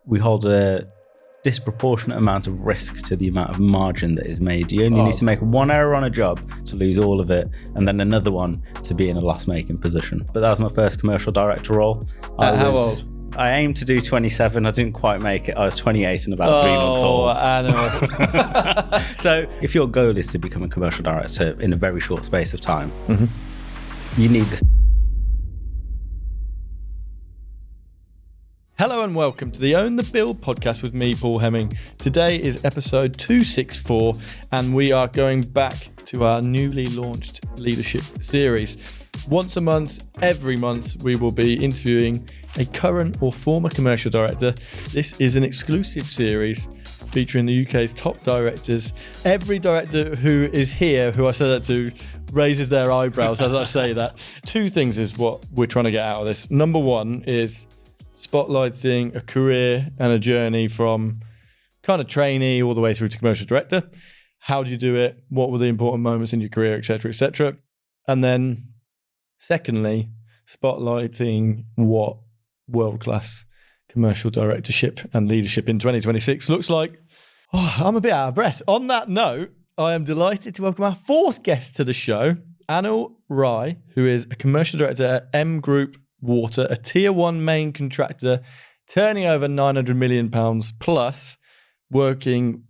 we hold a disproportionate amount of risk to the amount of margin that is made. You only need to make one error on a job to lose all of it, and then another one to be in a loss-making position. But that was my first commercial director role. How old? I aimed to do 27. I didn't quite make it. I was 28 and about 3 months old. Anil. So if your goal is to become a commercial director in a very short space of time, you need this. Hello and welcome to the Own the Build podcast with me, Paul Hemming. Today is episode 264 and we are going back to our newly launched leadership series. Once a month, every month, we will be interviewing a current or former commercial director. This is an exclusive series featuring the UK's top directors. Every director who is here, who I say that to, raises their eyebrows as I say that. Two things is what we're trying to get out of this. Number one is spotlighting a career and a journey from kind of trainee all the way through to commercial director. How do you do it? What were the important moments in your career, etc., etc.? And then secondly, spotlighting what world-class commercial directorship and leadership in 2026 looks like. I'm a bit out of breath. On that note, I am delighted to welcome our fourth guest to the show, Anil Rai, who is a commercial director at M Group Water, a tier one main contractor, turning over £900 million plus, working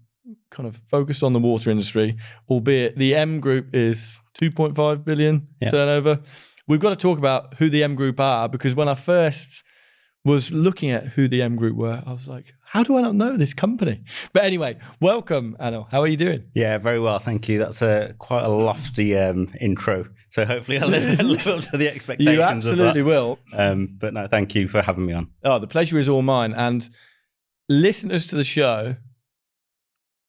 kind of focused on the water industry, albeit the M Group is 2.5 billion turnover. We've got to talk about who the M Group are, because when I first was looking at who the M Group were, I was like, how do I not know this company? But anyway, welcome, Anil. How are you doing? Yeah, very well, thank you. That's quite a lofty intro. So hopefully I'll live up to the expectations. You absolutely will. But no, thank you for having me on. Oh, the pleasure is all mine. And listeners to the show,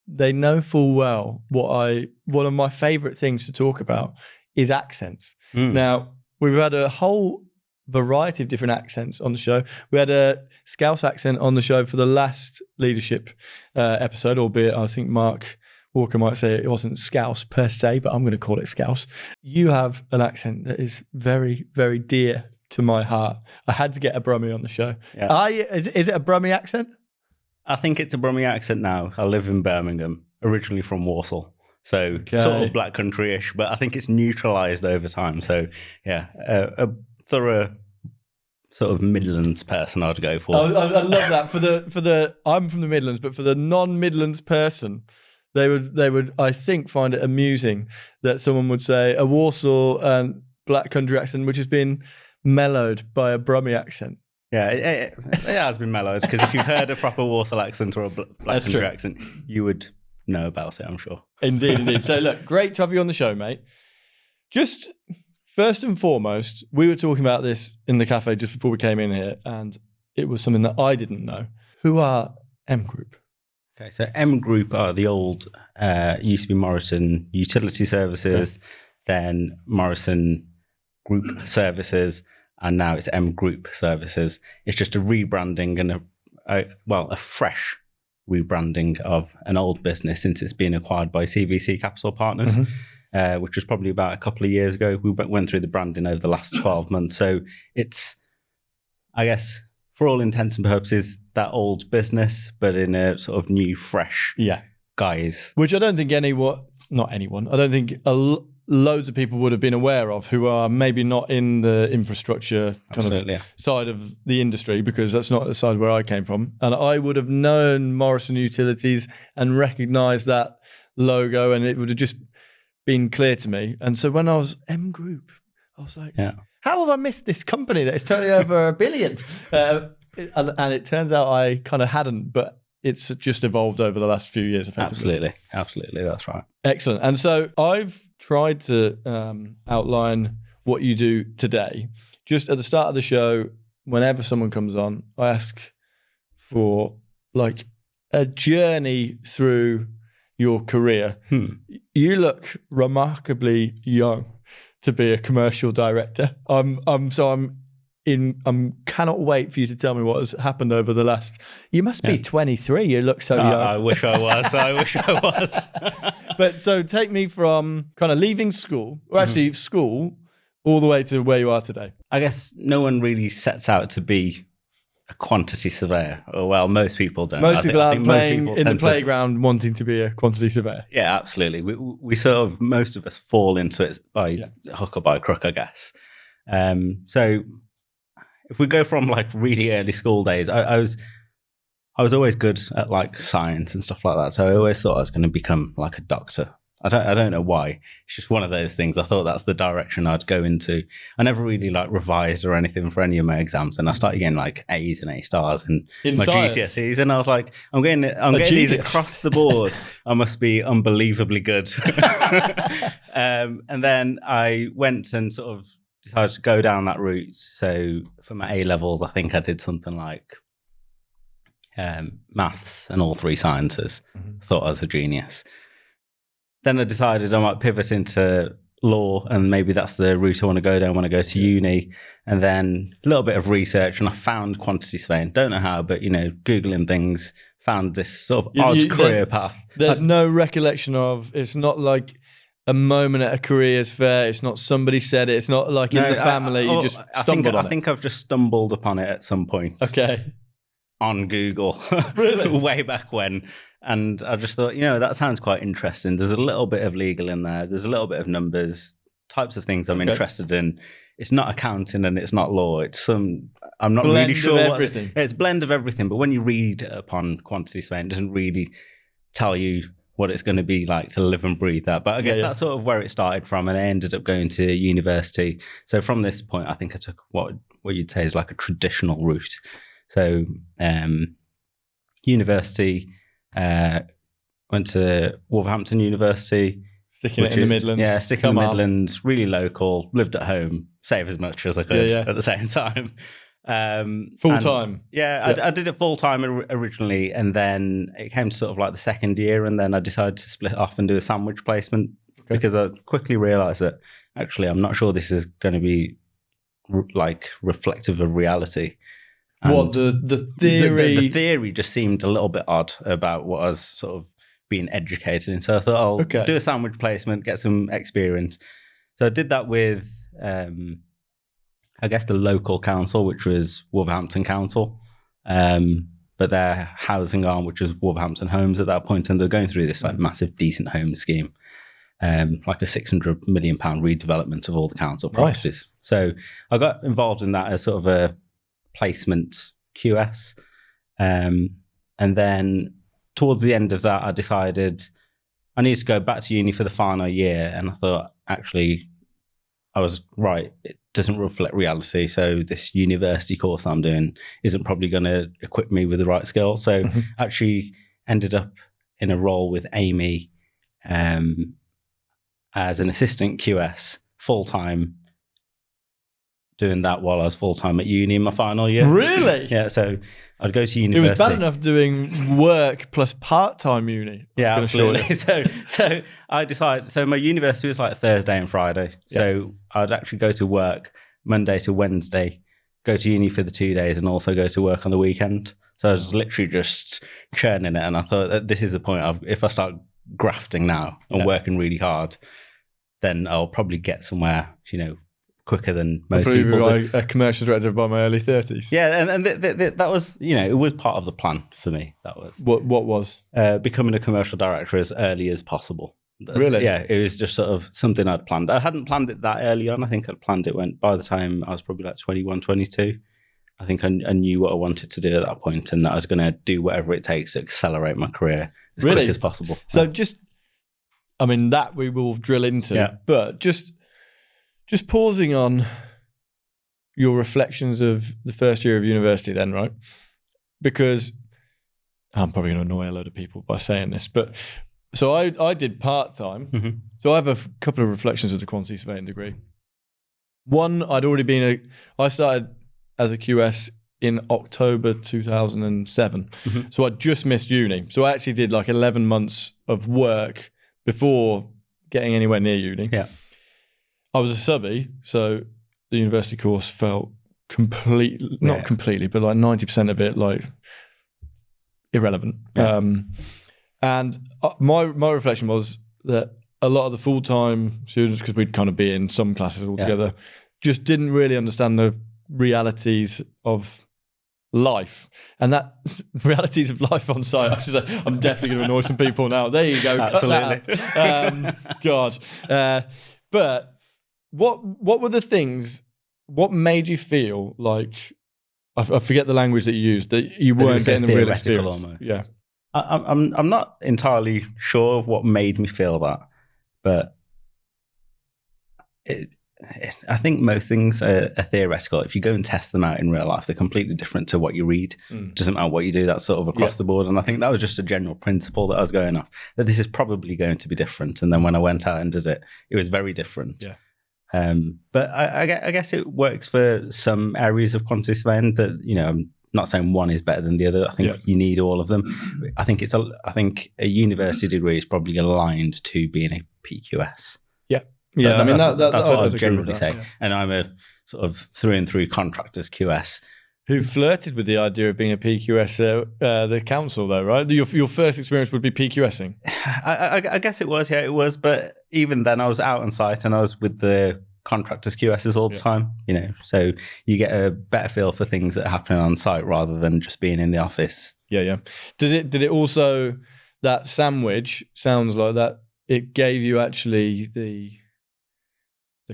they know full well one of my favourite things to talk about is accents. Now, we've had a whole variety of different accents on the show. We had a Scouse accent on the show for the last leadership episode, albeit I think Mark Walker might say it wasn't Scouse per se, but I'm going to call it Scouse. You have an accent that is very, very dear to my heart. I had to get a Brummie on the show. Yeah. Is it a Brummie accent? I think it's a Brummie accent now. I live in Birmingham, originally from Walsall. So sort of black country-ish, but I think it's neutralised over time. So yeah, a thorough sort of Midlands person I'd go for. I love that. For the I'm from the Midlands, but for the non-Midlands person, they would I think find it amusing that someone would say a Walsall black country accent which has been mellowed by a Brummie accent. Yeah, it has been mellowed, because if you've heard a proper Walsall accent or a black country accent, you would know about it, I'm sure. Indeed. So look, great to have you on the show, mate. Just first and foremost, we were talking about this in the cafe just before we came in here, and it was something that I didn't know. Who are M Group? Okay, so M Group are the old, used to be Morrison Utility Services, then Morrison Group Services, and now it's M Group Services. It's just a rebranding and a fresh rebranding of an old business since it's been acquired by CVC Capital Partners, which was probably about a couple of years ago. We went through the branding over the last 12 months. So it's, I guess, for all intents and purposes, that old business, but in a sort of new, fresh guise. Which I don't think I don't think loads of people would have been aware of, who are maybe not in the infrastructure side of the industry, because that's not the side where I came from. And I would have known Morrison Utilities and recognised that logo, and it would have just been clear to me. And so when I was M Group, I was like, how have I missed this company that is turning over $1 billion? And it turns out I kind of hadn't, but it's just evolved over the last few years, effectively. Absolutely, that's right. Excellent. And so I've tried to outline what you do today. Just at the start of the show, whenever someone comes on, I ask for like a journey through your career. You look remarkably young to be a commercial director. I cannot wait for you to tell me what has happened over the last. You must be 23. You look so young. I wish I was. But so take me from kind of leaving school, or actually school, all the way to where you are today. I guess no one really sets out to be a quantity surveyor. Oh, well, most people don't. Most people aren't playing in the tend to- playground wanting to be a quantity surveyor. Yeah, absolutely. We sort of, most of us fall into it by hook or by crook, I guess. So if we go from like really early school days, I was always good at like science and stuff like that. So I always thought I was going to become like a doctor. I don't know why. It's just one of those things. I thought that's the direction I'd go into. I never really like revised or anything for any of my exams, and I started getting like A's and A stars in my science? GCSEs, and I was like, I'm getting these across the board. I must be unbelievably good. And then I went and sort of decided to go down that route. So for my A levels, I think I did something like maths and all three sciences. Thought I was a genius. Then I decided I might pivot into law, and maybe that's the route I want to go down when I go to uni. And then a little bit of research, and I found quantity surveying. Don't know how, but Googling things, found this sort of odd career path. There's no recollection of. It's not like a moment at a careers fair. It's not somebody said it. It's not like in the family. You just stumbled on it. I think I've just stumbled upon it at some point. Okay. On Google. Really? Way back when. And I just thought, that sounds quite interesting. There's a little bit of legal in there. There's a little bit of numbers, types of things I'm interested in. It's not accounting and it's not law. It's I'm not blend really sure. Of everything. It's a blend of everything. But when you read upon quantity surveying, it doesn't really tell you what it's going to be like to live and breathe that. But I guess that's sort of where it started from. And I ended up going to university. So from this point, I think I took what you'd say is like a traditional route. So university, went to Wolverhampton University. Sticking it in the Midlands. Yeah, sticking in the Midlands, really local, lived at home, save as much as I could at the same time. Full time? Yeah, I did it full time originally, and then it came to sort of like the second year, and then I decided to split off and do a sandwich placement because I quickly realised that actually I'm not sure this is going to be like reflective of reality. And what the theory? The theory just seemed a little bit odd about what I was sort of being educated in. So I thought I'll do a sandwich placement, get some experience. So I did that with, I guess, the local council, which was Wolverhampton Council, but their housing arm, which was Wolverhampton Homes at that point, and they're going through this like massive decent home scheme, like a £600 million redevelopment of all the council properties. Nice. So I got involved in that as sort of a placement QS, and then towards the end of that I decided I needed to go back to uni for the final year, and I thought actually I was right, it doesn't reflect reality, so this university course I'm doing isn't probably going to equip me with the right skills. So actually ended up in a role with Amy as an assistant QS full-time, doing that while I was full-time at uni in my final year. Really? Yeah, so I'd go to university. It was bad enough doing work plus part-time uni. Yeah, absolutely. So I decided, so my university was like Thursday and Friday. So I'd actually go to work Monday to Wednesday, go to uni for the 2 days, and also go to work on the weekend. So I was literally just churning it. And I thought that this is the point of, if I start grafting now and working really hard, then I'll probably get somewhere, quicker than most people do. Like a commercial director by my early 30s. Yeah, and that was, it was part of the plan for me. That was what was becoming a commercial director as early as possible. Really? Yeah, it was just sort of something I'd planned. I hadn't planned it that early on. I think I'd planned it by the time I was probably like 21, 22. I think I knew what I wanted to do at that point, and that I was going to do whatever it takes to accelerate my career as quick as possible. So that we will drill into, but just pausing on your reflections of the first year of university then, right? Because I'm probably going to annoy a load of people by saying this, but so I did part-time. Mm-hmm. So I have a couple of reflections of the quantity surveying degree. One, I started as a QS in October 2007. Mm-hmm. So I just missed uni. So I actually did like 11 months of work before getting anywhere near uni. Yeah. I was a subby, so the university course felt not completely, but like 90% of it like irrelevant. Yeah. And my reflection was that a lot of the full-time students, because we'd kind of be in some classes all together, just didn't really understand the realities of life, and that realities of life on site. I'm definitely going to annoy some people now. There you go. Absolutely. God. But what were the things? What made you feel like? I forget the language that you used. That you weren't getting the real experience. Almost. Yeah. I'm not entirely sure of what made me feel that, but I think most things are theoretical. If you go and test them out in real life, they're completely different to what you read. Doesn't matter what you do, that's sort of across the board. And I think that was just a general principle that I was going off, that this is probably going to be different. And then when I went out and did it, it was very different. Yeah. But I guess it works for some areas of quantity surveying that, I'm not saying one is better than the other. I think you need all of them. I think a university degree is probably aligned to being a PQS. Yeah, that's what I'd generally say. Yeah. And I'm a sort of through and through contractors QS. Who flirted with the idea of being a PQS the council, though, right? Your first experience would be PQSing. I guess it was, it was. But even then, I was out on site and I was with the contractors QSs all the time, so you get a better feel for things that are happening on site rather than just being in the office. Yeah. Did it also, that sandwich sounds like that, it gave you actually the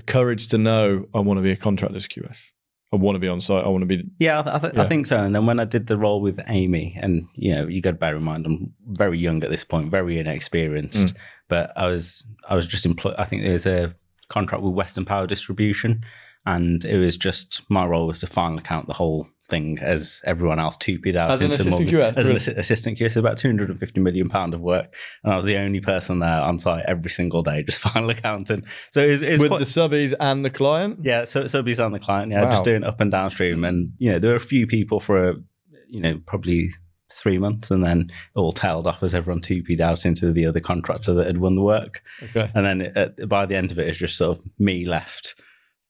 courage to know, I want to be a contractor's QS. I want to be on site. I want to be. Yeah, I think so. And then when I did the role with Amy, and you got to bear in mind, I'm very young at this point, very inexperienced. But I was just employed. I think there was a contract with Western Power Distribution, and it was just my role was to final account the whole thing as everyone else tupied out as an assistant QS. As an assistant QS, about £250 million of work, and I was the only person there on site every single day, just final accounting. So it was with the subbies and the client. Yeah, so subbies and the client. Yeah, wow. Just doing up and downstream, and there were a few people for probably 3 months, and then it all tailed off as everyone tupied out into the other contractor that had won the work. Okay, and then by the end of it, it's just sort of me left.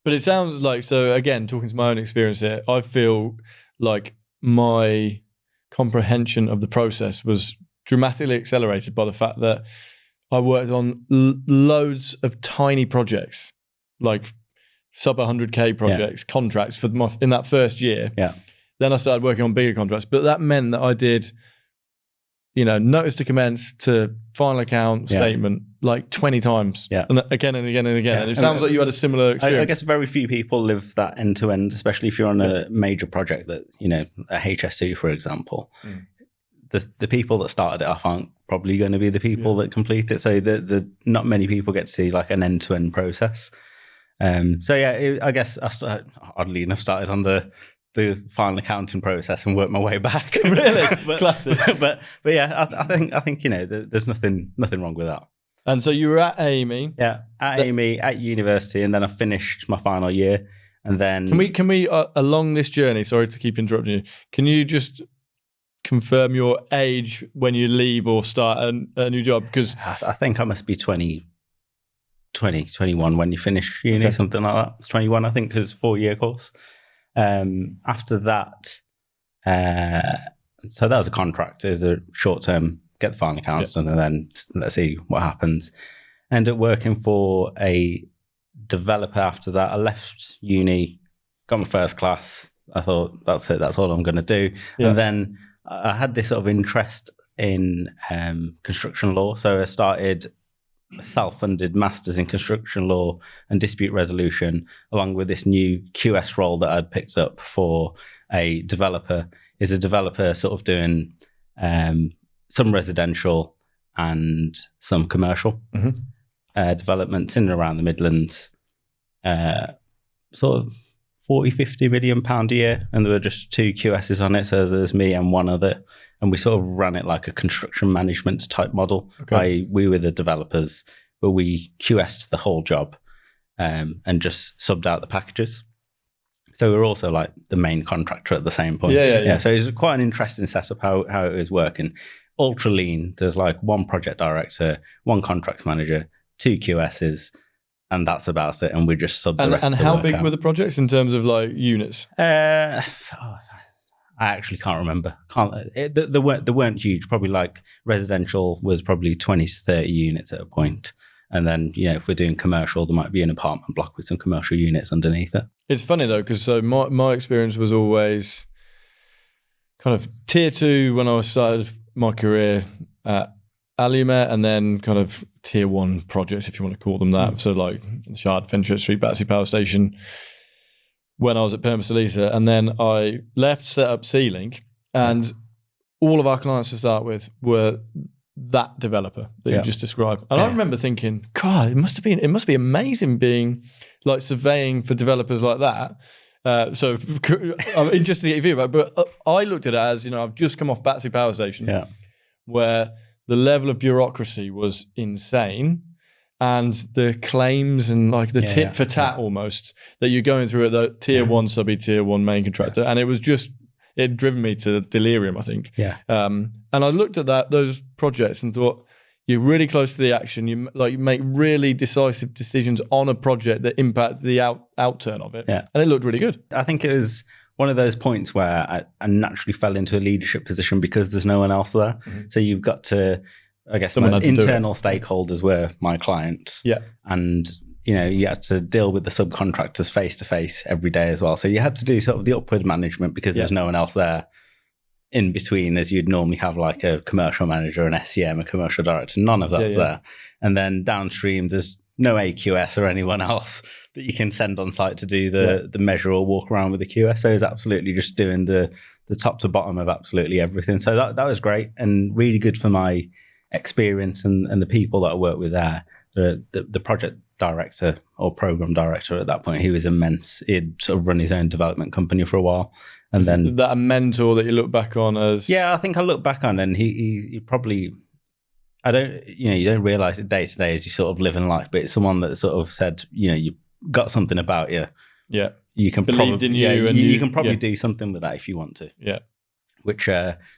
But it sounds like, so again, talking to my own experience here, I feel like my comprehension of the process was dramatically accelerated by the fact that I worked on loads of tiny projects, like sub 100K projects, contracts in that first year. Yeah. Then I started working on bigger contracts, but that meant that I did, notice to commence to final account statement like 20 times. Yeah. And again and again and again. Yeah. And it sounds like you had a similar experience. I guess very few people live that end to end, especially if you're on a major project that, a HS2, for example. The people that started it off aren't probably going to be the people that complete it. So the not many people get to see like an end to end process. I guess oddly enough, started on the final accounting process and work my way back. Really? Classic. but yeah, I think there's nothing wrong with that. And so you were at Amy. Yeah, Amy at university, and then I finished my final year, and then can we along this journey? Sorry to keep interrupting you. Can you just confirm your age when you leave or start a new job? Because I think I must be 21 when you finish uni, something like that. It's 21, I think, because 4-year course. After that, so that was a contract. It was a short term, get the final accounts done, and then let's see what happens. Ended up working for a developer after that. I left uni, got my first class. I thought, that's it, that's all I'm going to do. Yeah. And then I had this sort of interest in construction law. So I started a self-funded master's in construction law and dispute resolution, along with this new QS role that I'd picked up for a developer. Is a developer sort of doing some residential and some commercial developments in and around the Midlands, sort of 40-50 million pound a year, and there were just 2 QSs on it, so there's me and one other, and we sort of ran it like a construction management type model. We were the developers, but we QS'd the whole job and just subbed out the packages. So we were also like the main contractor at the same point. Yeah. So it was quite an interesting setup how it was working. Ultra lean. There's like 1 project director, 1 contracts manager, 2 QSs, and that's about it. And we just sub the rest of the work. And how big were the projects in terms of like units? I actually can't remember. They weren't huge. Probably like residential was probably 20 to 30 units at a point. And then, if we're doing commercial, there might be an apartment block with some commercial units underneath it. It's funny though, because so my experience was always kind of tier 2 when I started my career at Alumet, and then kind of tier 1 projects, if you want to call them that. So like the Shard, Fenchurch Street Battersea Power Station when I was at Permasolisa, and then I left, set up Sealink, and all of our clients to start with were that developer that you just described. And I remember thinking, God, it must be amazing being like surveying for developers like that. So I'm interested to get your feedback, but I looked at it as, I've just come off Battersea Power Station, where the level of bureaucracy was insane, and the claims and like the tit for tat almost that you're going through at the tier 1 subby, tier 1 main contractor, and it was just, it had driven me to delirium, I think. And I looked at those projects and thought, you're really close to the action. You make really decisive decisions on a project that impact the outturn of it. And it looked really good. I think it was one of those points where I naturally fell into a leadership position because there's no one else there. So you've got to, I guess, my internal stakeholders were my clients. And, you had to deal with the subcontractors face to face every day as well. So you had to do sort of the upward management because there's no one else there in between, as you'd normally have like a commercial manager, an SCM, a commercial director. None of that's there. And then downstream, there's no AQS or anyone else that you can send on site to do the measure or walk around with the QS. So it's absolutely just doing the top to bottom of absolutely everything. So that was great and really good for my experience and the people that I work with there. The project director or program director at that point, he was immense. He'd sort of run his own development company for a while. And then that a mentor that you look back on as? Yeah, I think I look back on, and he probably, you don't realize it day to day as you sort of live in life, but it's someone that sort of said, you've got something about you. You can believed in you, and you can probably do something with that if you want to. Which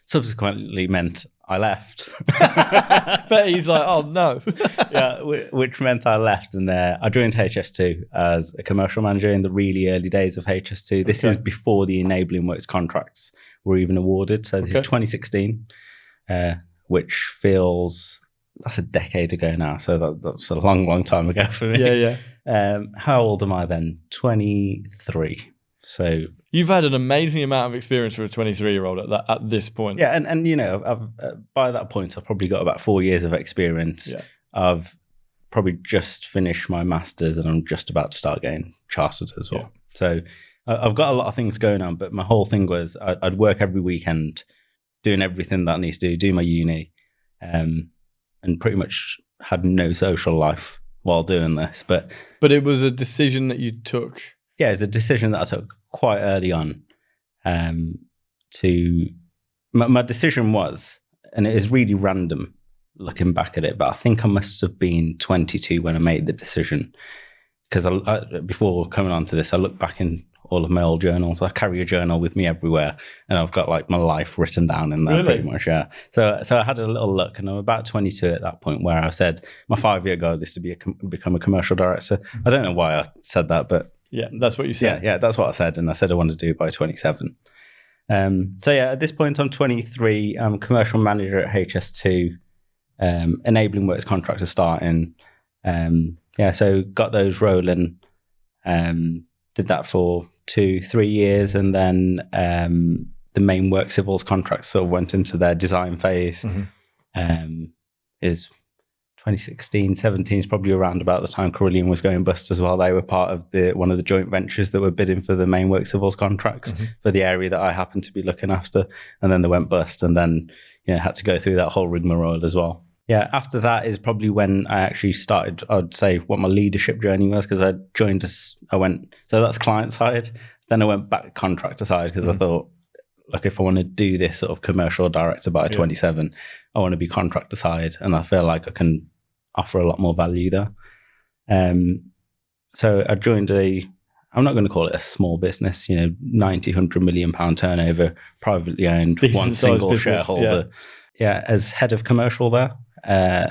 subsequently meant I left. But he's like, oh no. Which meant I left, and I joined HS2 as a commercial manager in the really early days of HS2. This is before the enabling works contracts were even awarded. So this is 2016, which feels, that's a decade ago now. So that's a long, long time ago for me. How old am I then? 23. So you've had an amazing amount of experience for a 23-year-old at this point. Yeah, and I've by that point I've probably got about 4 years of experience. I've probably just finished my master's, and I'm just about to start getting chartered as well. So I've got a lot of things going on, but my whole thing was I'd work every weekend doing everything that I need to do my uni, and pretty much had no social life while doing this. But it was a decision that you took. Yeah, it's a decision that I took quite early on. My decision was, and it is really random looking back at it, but I think I must have been 22 when I made the decision. Because before coming on to this, I look back in all of my old journals. I carry a journal with me everywhere, and I've got like my life written down in there pretty much. So I had a little look, and I'm about 22 at that point, where I said my 5-year goal is to become a commercial director. I don't know why I said that, but that's what you said. Yeah, that's what I said, and I said I wanted to do it by 27. At this point I'm 23. I'm a commercial manager at HS2. Enabling works contracts are starting. So got those rolling. Did that for 2-3 years, and then the main work civils contracts sort of went into their design phase. Is 2016, 17 is probably around about the time Carillion was going bust as well. They were part of one of the joint ventures that were bidding for the main work civils contracts for the area that I happened to be looking after, and then they went bust, and then had to go through that whole rigmarole as well. After that is probably when I actually started, I'd say, what my leadership journey was, because so that's client side. Then I went back contractor side, because I thought, look, if I want to do this sort of commercial director by 27, I want to be contractor side, and I feel like I can offer a lot more value there. So I joined I'm not going to call it a small business, 90, 100 million pound turnover, privately owned, one single shareholder. As head of commercial there.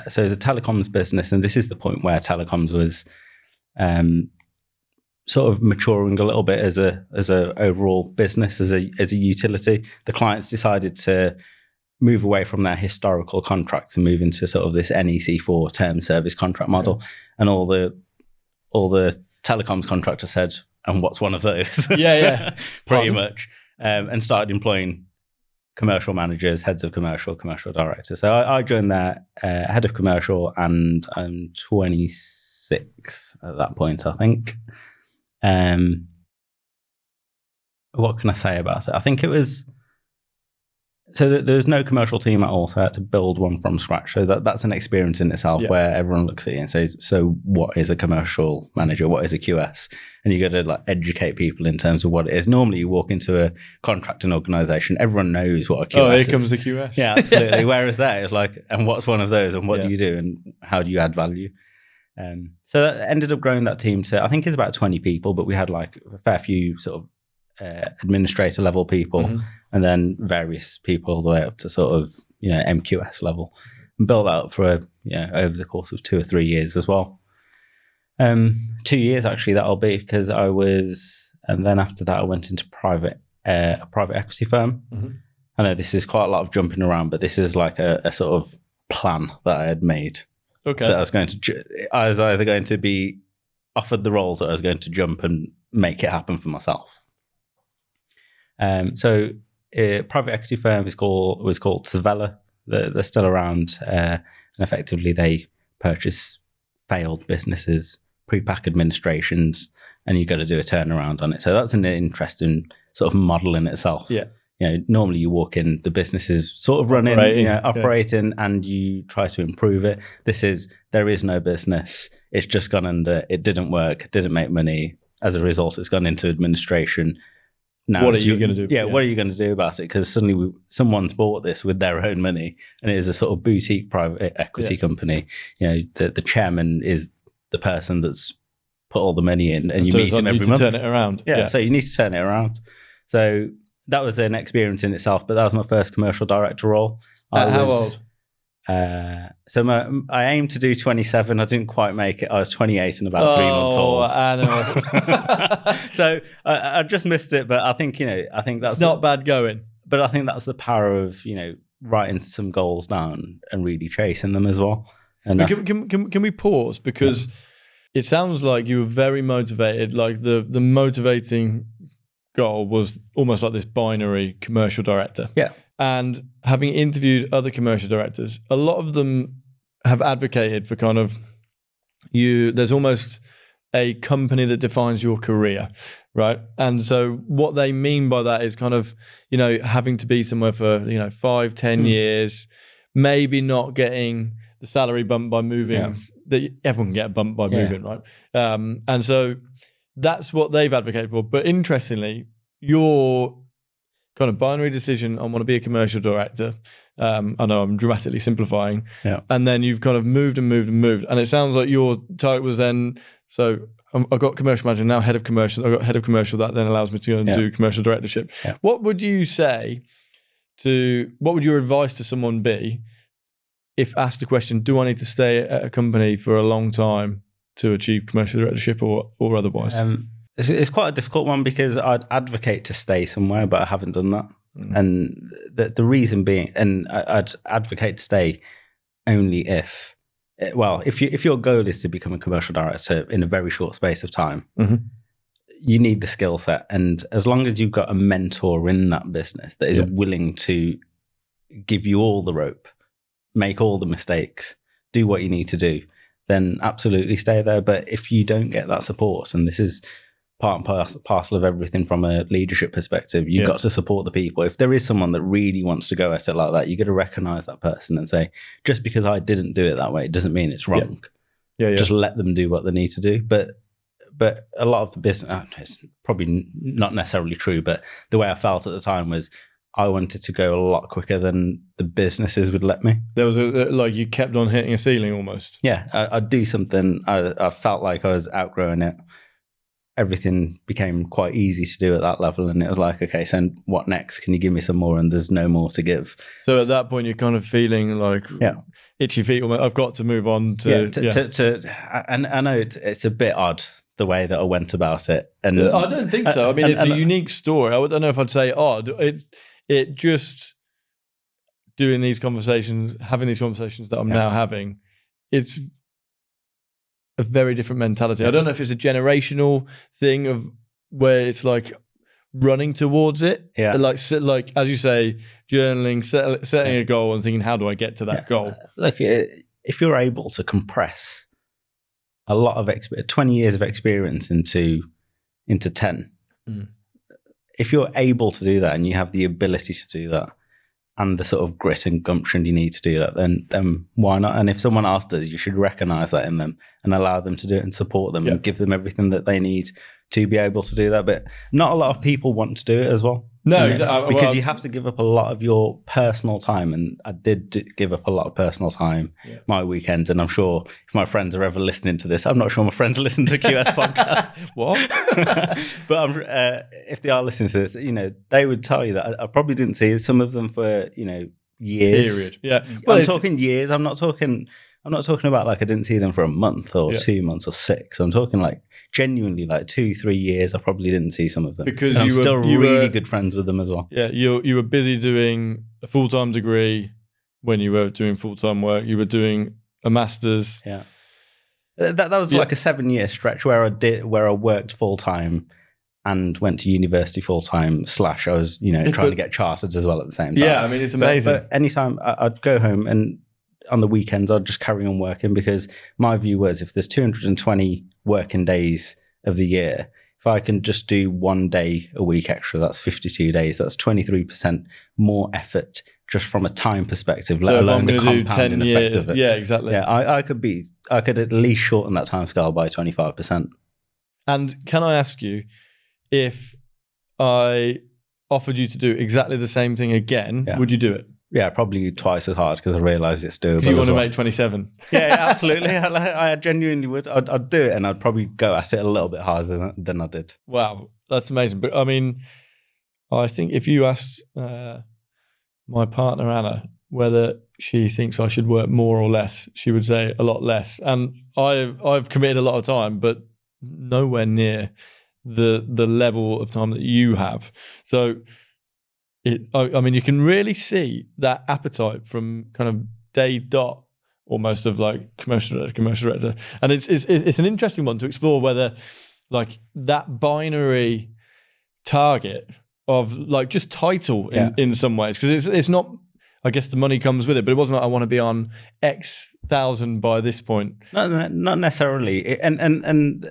So it's a telecoms business, and this is the point where telecoms was sort of maturing a little bit as a overall business, as a utility. The clients decided to move away from their historical contracts and move into sort of this NEC4 term service contract model, and all the telecoms contractors said, and what's one of those? Pretty much, and started employing commercial managers, heads of commercial directors. So I joined there, head of commercial, and I'm 26 at that point, I think. What can I say about it? I think it was... So there's no commercial team at all, so I had to build one from scratch. So that's an experience in itself where everyone looks at you and says, so what is a commercial manager? What is a QS? And you got to like educate people in terms of what it is. Normally you walk into a contracting organization, everyone knows what a QS is. Here comes the QS. Yeah, absolutely. Whereas there it's like, and what's one of those and what do you do and how do you add value? So that ended up growing that team to, I think it's about 20 people, but we had like a fair few sort of administrator level people, and then various people all the way up to sort of MQS level, and built that up for over the course of 2 or 3 years as well. 2 years actually that'll be, because I was, and then after that I went into a private equity firm. I know this is quite a lot of jumping around, but this is like a sort of plan that I had made. Okay, that I was either going to be offered the roles that I was going to jump and make it happen for myself. So a private equity firm was called Savella. They're still around, and effectively they purchase failed businesses, pre-pack administrations, and you've got to do a turnaround on it. So that's an interesting sort of model in itself. Yeah. Normally you walk in, the business is sort of running, operating, and you try to improve it. There is no business. It's just gone under. It didn't work. Didn't make money. As a result, it's gone into administration. Now, what are you going to do? Yeah, what are you going to do about it? Because suddenly someone's bought this with their own money, and it is a sort of boutique private equity company. The chairman is the person that's put all the money in, and you meet him every month. Turn it around. Yeah, so you need to turn it around. So that was an experience in itself, but that was my first commercial director role. How old? So I aimed to do 27. I didn't quite make it. I was 28 and about 3 months old. I know. So I just missed it, but I think that's not bad going. But I think that's the power of writing some goals down and really chasing them as well. And can we pause, because it sounds like you were very motivated. Like the motivating goal was almost like this binary commercial director. Yeah. And having interviewed other commercial directors, a lot of them have advocated for kind of there's almost a company that defines your career, right? And so what they mean by that is kind of, having to be somewhere for, 5-10 years, maybe not getting the salary bump by moving. That everyone can get a bump by moving, right? And so that's what they've advocated for. But interestingly, your kind of binary decision, I want to be a commercial director. I know I'm dramatically simplifying. Yeah. And then you've kind of moved and moved and moved. And it sounds like your title was then, so I got commercial manager, now head of commercial. I got head of commercial, that then allows me to go and do commercial directorship. Yeah. What would you say what would your advice to someone be if asked the question, do I need to stay at a company for a long time to achieve commercial directorship or otherwise? It's quite a difficult one, because I'd advocate to stay somewhere, but I haven't done that. And the reason being, and I'd advocate to stay only if your goal is to become a commercial director in a very short space of time, you need the skill set. And as long as you've got a mentor in that business that is willing to give you all the rope, make all the mistakes, do what you need to do, then absolutely stay there. But if you don't get that support, and this is part and parcel of everything from a leadership perspective, you've got to support the people. If there is someone that really wants to go at it like that, you've got to recognize that person and say, just because I didn't do it that way, it doesn't mean it's wrong. Just let them do what they need to do. But a lot of the business, it's probably not necessarily true, but the way I felt at the time was I wanted to go a lot quicker than the businesses would let me. There was like you kept on hitting a ceiling almost. Yeah, I'd do something. I felt like I was outgrowing it. Everything became quite easy to do at that level. And it was like, okay, so what next? Can you give me some more? And there's no more to give. So at that point, you're kind of feeling like itchy feet. I've got to move on to... And I know it's a bit odd the way that I went about it. And I don't think so. I mean, it's a unique story. I don't know if I'd say odd. It just doing these conversations, having these conversations that I'm now having, it's a very different mentality. I don't know if it's a generational thing of where it's like running towards it. Yeah. Like as you say, journaling, setting a goal and thinking, how do I get to that goal? Look, if you're able to compress a lot of 20 years of experience into 10, if you're able to do that and you have the ability to do that and the sort of grit and gumption you need to do that, then why not? And if someone else does, you should recognize that in them and allow them to do it and support them and give them everything that they need to be able to do that. But not a lot of people want to do it as well. No, exactly. Because you have to give up a lot of your personal time. And I did give up a lot of personal time, my weekends. And I'm sure if my friends are ever listening to this, I'm not sure my friends listen to QS podcast. What? But if they are listening to this, they would tell you that I probably didn't see some of them for, years. Period. Yeah. Well, I'm talking years. I'm not talking about like I didn't see them for a month or 2 months or 6. I'm talking like genuinely like 2-3 years. I probably didn't see some of them because I'm still really good friends with them as well. Yeah, you were busy doing a full-time degree when you were doing full-time work. You were doing a master's. Yeah, that was like a 7-year stretch where I worked full-time and went to university full-time / I was trying to get chartered as well at the same time. Yeah, I mean it's amazing. But anytime I'd go home and on the weekends, I'd just carry on working because my view was if there's 220 working days of the year, if I can just do 1 day a week extra, that's 52 days. That's 23% more effort just from a time perspective, let alone the compounding effect of it. Yeah, exactly. Yeah, I could at least shorten that time scale by 25%. And can I ask you, if I offered you to do exactly the same thing again, would you do it? Yeah, probably twice as hard because I realised it's doable. You want to make 27? Yeah, absolutely. I genuinely would. I'd do it, and I'd probably go at it a little bit harder than I did. Wow, that's amazing. But I mean, I think if you asked my partner Anna whether she thinks I should work more or less, she would say a lot less. And I've committed a lot of time, but nowhere near the level of time that you have. So. I mean, you can really see that appetite from kind of day dot almost of like commercial director. And it's an interesting one to explore whether like that binary target of like just title in some ways, because it's not, I guess the money comes with it, but it wasn't like I want to be on X thousand by this point. Not necessarily. And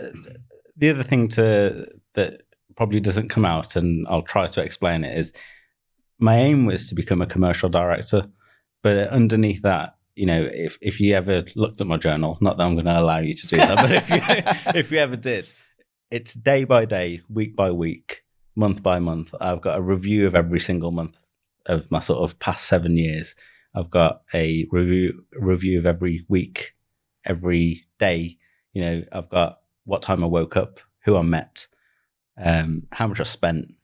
the other thing that probably doesn't come out, and I'll try to explain it, is my aim was to become a commercial director, but underneath that, if you ever looked at my journal, not that I'm going to allow you to do that, but if you ever did, it's day by day, week by week, month by month. I've got a review of every single month of my sort of past 7 years. I've got a review of every week, every day. I've got what time I woke up, who I met, how much I spent.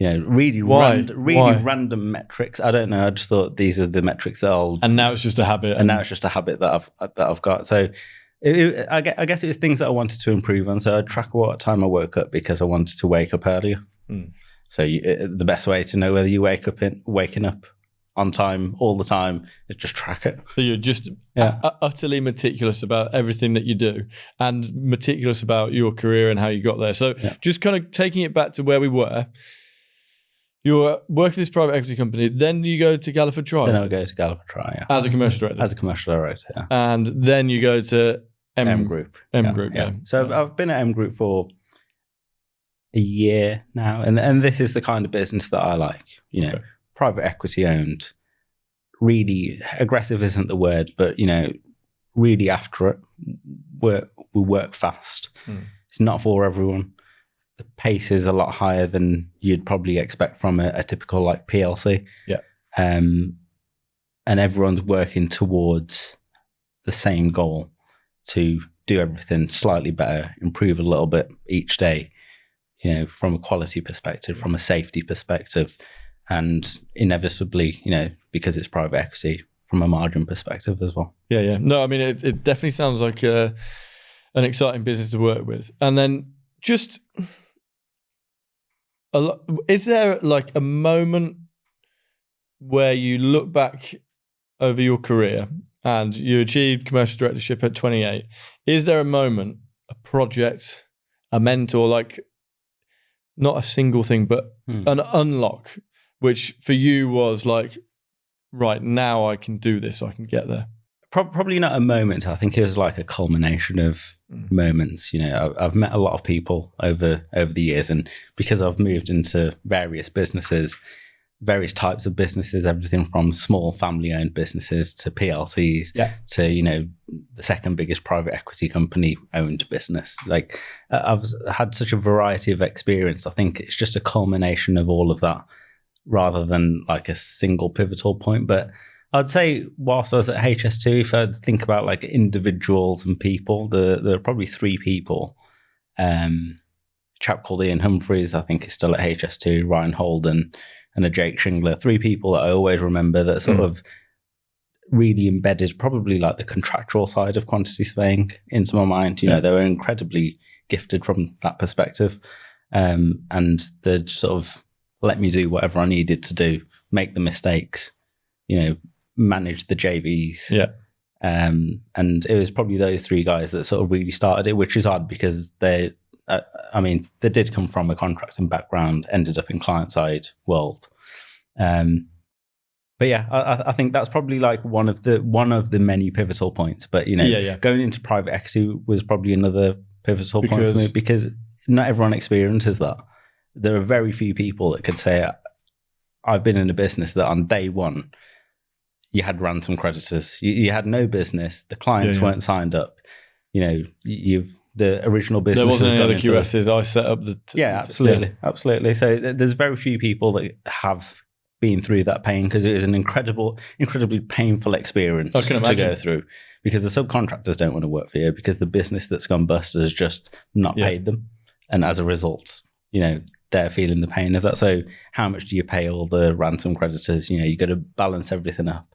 Really random metrics. I don't know. I just thought these are the metrics that and now it's just a habit. And now it's just a habit that I've got. So I guess it was things that I wanted to improve on. So I track what time I woke up because I wanted to wake up earlier. So the best way to know whether you waking up on time all the time is just track it. So you're just utterly meticulous about everything that you do and meticulous about your career and how you got there. So just kind of taking it back to where we were. You were working for this private equity company, then you go to Galliford Try. Then I go to Galliford Try, as a commercial director. As a commercial director, yeah. And then you go to M Group. Group. So I've been at M Group for a year now, and this is the kind of business that I like. Private equity owned. Really aggressive isn't the word, but really after it. We work fast. It's not for everyone. The pace is a lot higher than you'd probably expect from a typical like PLC. Yeah. And everyone's working towards the same goal to do everything slightly better, improve a little bit each day, from a quality perspective, from a safety perspective, and inevitably, because it's private equity, from a margin perspective as well. Yeah. No, I mean, it definitely sounds like an exciting business to work with. And then just... is there like a moment where you look back over your career and you achieved commercial directorship at 28? Is there a moment, a project, a mentor, like not a single thing, but an unlock, which for you was like, right, now I can do this, I can get there? Probably not a moment. I think it was like a culmination of moments. You know, I've met a lot of people over the years, and because I've moved into various businesses, various types of businesses, everything from small family-owned businesses to PLCs to, you know, the second biggest private equity company-owned business. Like, I've had such a variety of experience. I think it's just a culmination of all of that rather than like a single pivotal point. But I'd say whilst I was at HS2, if I think about like individuals and people, there are probably three people. A chap called Ian Humphreys, I think, is still at HS2, Ryan Holden, and a Jake Shingler. Three people that I always remember that sort of really embedded probably like the contractual side of quantity surveying into my mind. You know, they were incredibly gifted from that perspective. And they'd sort of let me do whatever I needed to do, make the mistakes, you know, manage the JVs. And it was probably those three guys that sort of really started it, which is odd because they did come from a contracting background, ended up in client-side world. But yeah, I think that's probably like one of the many pivotal points. But, you know, going into private equity was probably another pivotal point for me because not everyone experiences that. There are very few people that could say, I've been in a business that on day one, you had ransom creditors. You had no business. The clients weren't signed up. You know, the original business. There wasn't any other QSs. I set up the. Absolutely. So there's very few people that have been through that pain because it is an incredibly painful experience to go through because the subcontractors don't want to work for you because the business that's gone bust has just not paid them. And as a result, you know, they're feeling the pain of that. So how much do you pay all the ransom creditors? You know, you got to balance everything up.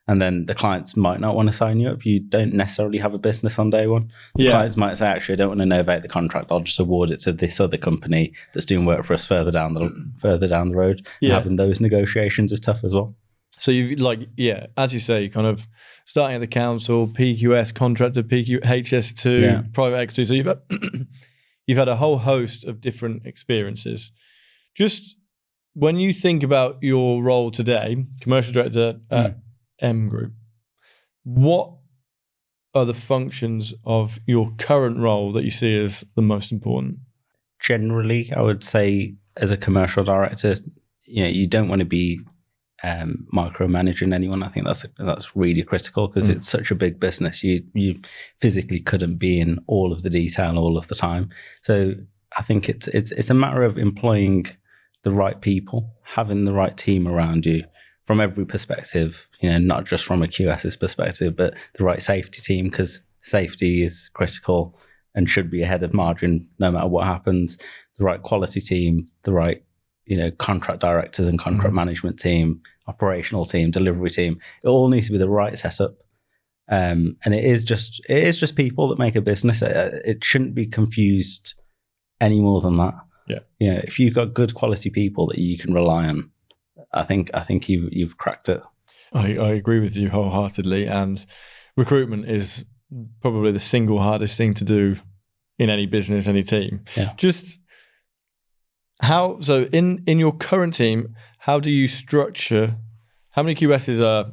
And then the clients might not want to sign you up. You don't necessarily have a business on day one. The clients might say, actually, I don't want to novate the contract. I'll just award it to this other company that's doing work for us further down the road. And having those negotiations is tough as well. So you've as you say, kind of starting at the council, PQS, contractor, HS2, private equity. So you've had a whole host of different experiences. Just when you think about your role today, commercial director at M Group, what are the functions of your current role that you see as the most important? Generally, I would say as a commercial director, you know, you don't want to be micromanaging anyone. I think that's really critical because it's such a big business. You physically couldn't be in all of the detail all of the time. So I think it's a matter of employing the right people, having the right team around you from every perspective, you know, not just from a QS's perspective, but the right safety team, because safety is critical and should be ahead of margin no matter what happens. The right quality team, the right, you know, contract directors and contract management team, operational team, delivery team. It all needs to be the right setup. And it is just people that make a business. It shouldn't be confused any more than that. Yeah. You know, if you've got good quality people that you can rely on, I think you've cracked it. I agree with you wholeheartedly, and recruitment is probably the single hardest thing to do in any business, any team. Yeah. Just how, so in your current team, how do you structure, how many QSs are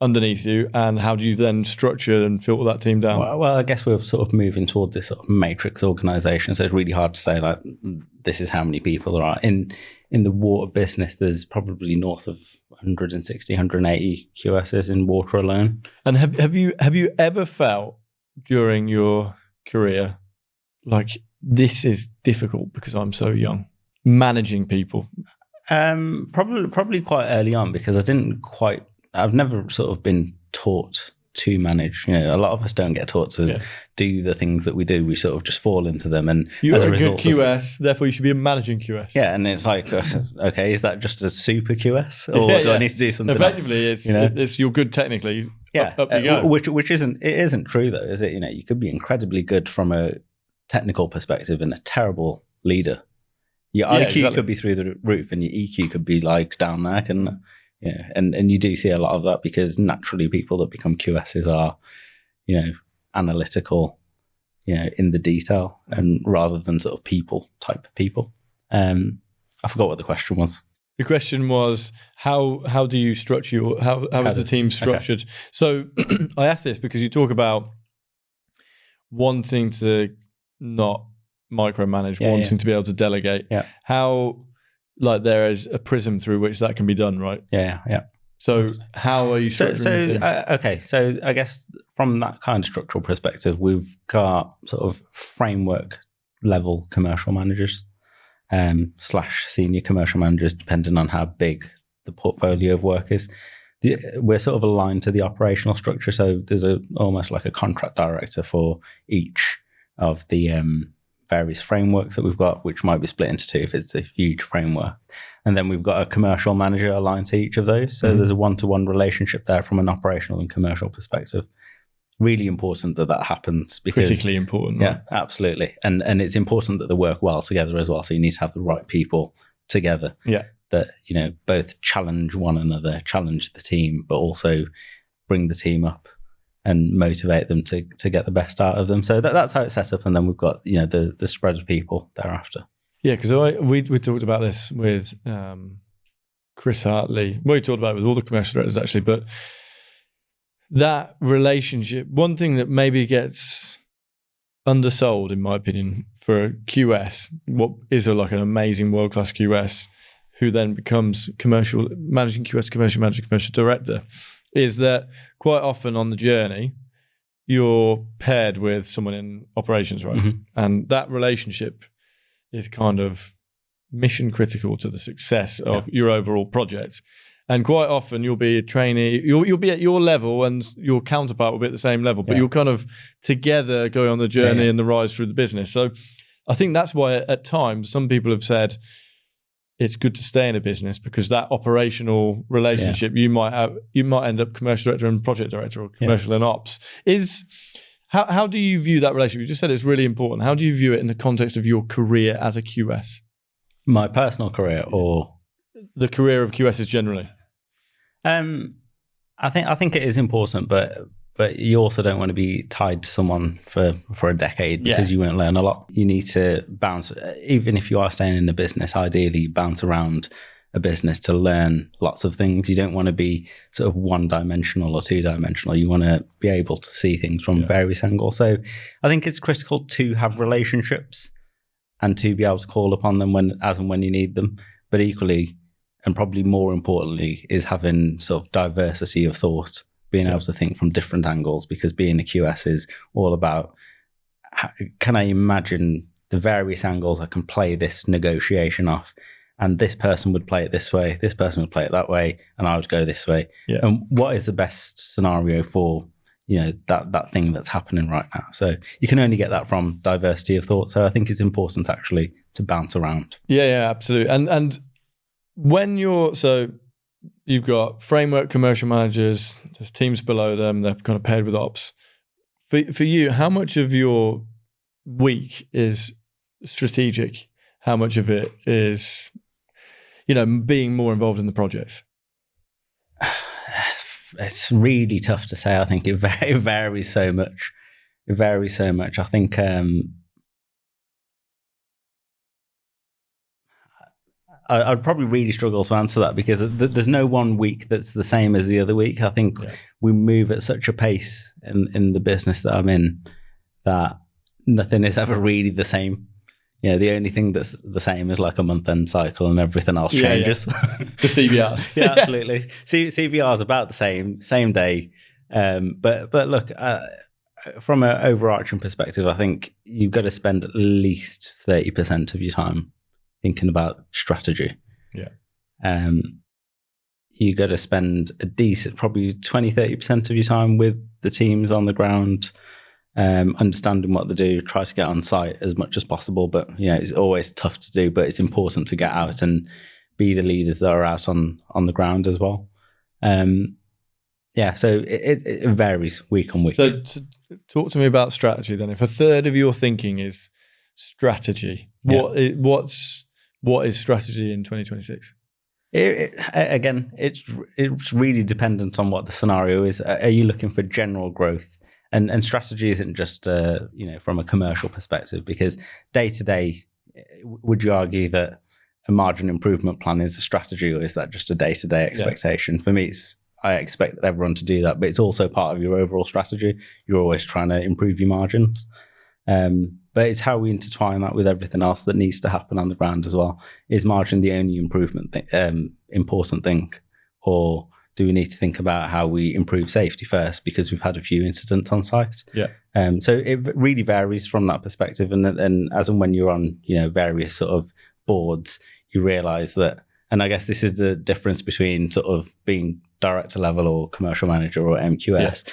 underneath you, and how do you then structure and filter that team down? Well, I guess we're sort of moving toward this sort of matrix organization, so it's really hard to say like this is how many people there are. In the water business, there's probably north of 160, 180 QSs in water alone. And have you ever felt during your career like this is difficult because I'm so young, managing people? Probably quite early on, because I've never sort of been taught to manage. You know, a lot of us don't get taught to do the things that we do. We sort of just fall into them. And you're a good QS, therefore you should be a managing QS. Yeah, and it's like, okay, is that just a super QS, or do I need to do something? Effectively, else? It's you're good technically. Yeah, up you go. Which isn't true though, is it? You know, you could be incredibly good from a technical perspective and a terrible leader. Your IQ could be through the roof, and your EQ could be like down there, Yeah, and you do see a lot of that because naturally people that become QSs are, you know, analytical, you know, in the detail, and rather than sort of type of people. I forgot what the question was. The question was, how do you structure how is the team structured? Okay. So I asked this because you talk about wanting to not micromanage, wanting to be able to delegate. Yeah. How, like, there is a prism through which that can be done, right? Yeah. So how are you structuring the team? So I guess from that kind of structural perspective, we've got sort of framework level commercial managers / senior commercial managers, depending on how big the portfolio of work is. We're sort of aligned to the operational structure. So there's almost like a contract director for each of the various frameworks that we've got, which might be split into two if it's a huge framework. And then we've got a commercial manager aligned to each of those. So there's a one-to-one relationship there from an operational and commercial perspective. Really important that happens, because critically important, right? Yeah, absolutely. And it's important that they work well together as well. So you need to have the right people together. Yeah. That, both challenge one another, challenge the team, but also bring the team up and motivate them to get the best out of them. So that's how it's set up. And then we've got, the spread of people thereafter. Yeah, because we talked about this with Chris Hartley. Well, we talked about it with all the commercial directors actually, but that relationship, one thing that maybe gets undersold, in my opinion, for a QS, what is like an amazing world-class QS who then becomes managing QS, commercial manager, commercial director, is that quite often on the journey, you're paired with someone in operations, right? Mm-hmm. And that relationship is kind of mission critical to the success of your overall project. And quite often you'll be a trainee, you'll be at your level and your counterpart will be at the same level, but you're kind of together going on the journey and the rise through the business. So I think that's why at times some people have said it's good to stay in a business, because that operational relationship you might end up commercial director and project director, or commercial and ops. How do you view that relationship? You just said it's really important. How do you view it in the context of your career as a QS? My personal career, or the career of QSs generally? I think it is important, but you also don't want to be tied to someone for a decade, because you won't learn a lot. You need to bounce, even if you are staying in a business, ideally bounce around a business to learn lots of things. You don't want to be sort of one-dimensional or two-dimensional. You want to be able to see things from various angles. So I think it's critical to have relationships and to be able to call upon them as and when you need them. But equally, and probably more importantly, is having sort of diversity of thought, being able to think from different angles, because being a QS is all about, can I imagine the various angles I can play this negotiation off? And this person would play it this way, this person would play it that way, and I would go this way. Yeah. And what is the best scenario for, that thing that's happening right now? So you can only get that from diversity of thought. So I think it's important actually to bounce around. Yeah, absolutely. And when you've got framework commercial managers, there's teams below them, they're kind of paired with ops. For you, how much of your week is strategic? How much of it is, being more involved in the projects? It's really tough to say. I think it varies so much. I think I'd probably really struggle to answer that, because there's no one week that's the same as the other week. I think we move at such a pace in the business that I'm in that nothing is ever really the same. The only thing that's the same is like a month-end cycle, and everything else changes. The CVRs. Yeah, absolutely. CVR is about the same day. But look, from an overarching perspective, I think you've got to spend at least 30% of your time thinking about strategy. Yeah. You got to spend a decent, probably 20-30% of your time with the teams on the ground, understanding what they do, try to get on site as much as possible. But it's always tough to do, but it's important to get out and be the leaders that are out on the ground as well. So it varies week on week. So talk to me about strategy then. If a third of your thinking is strategy, what is strategy in 2026? Again, it's really dependent on what the scenario is. Are you looking for general growth? And strategy isn't just from a commercial perspective, because day to day, would you argue that a margin improvement plan is a strategy, or is that just a day-to-day expectation? For me, I expect everyone to do that, but it's also part of your overall strategy. You're always trying to improve your margins. But it's how we intertwine that with everything else that needs to happen on the ground as well. Is margin the only important thing? Or do we need to think about how we improve safety first, because we've had a few incidents on site? Yeah. So it really varies from that perspective. And as and when you're on, various sort of boards, you realize that, and I guess this is the difference between sort of being director level or commercial manager or MQS. Yeah.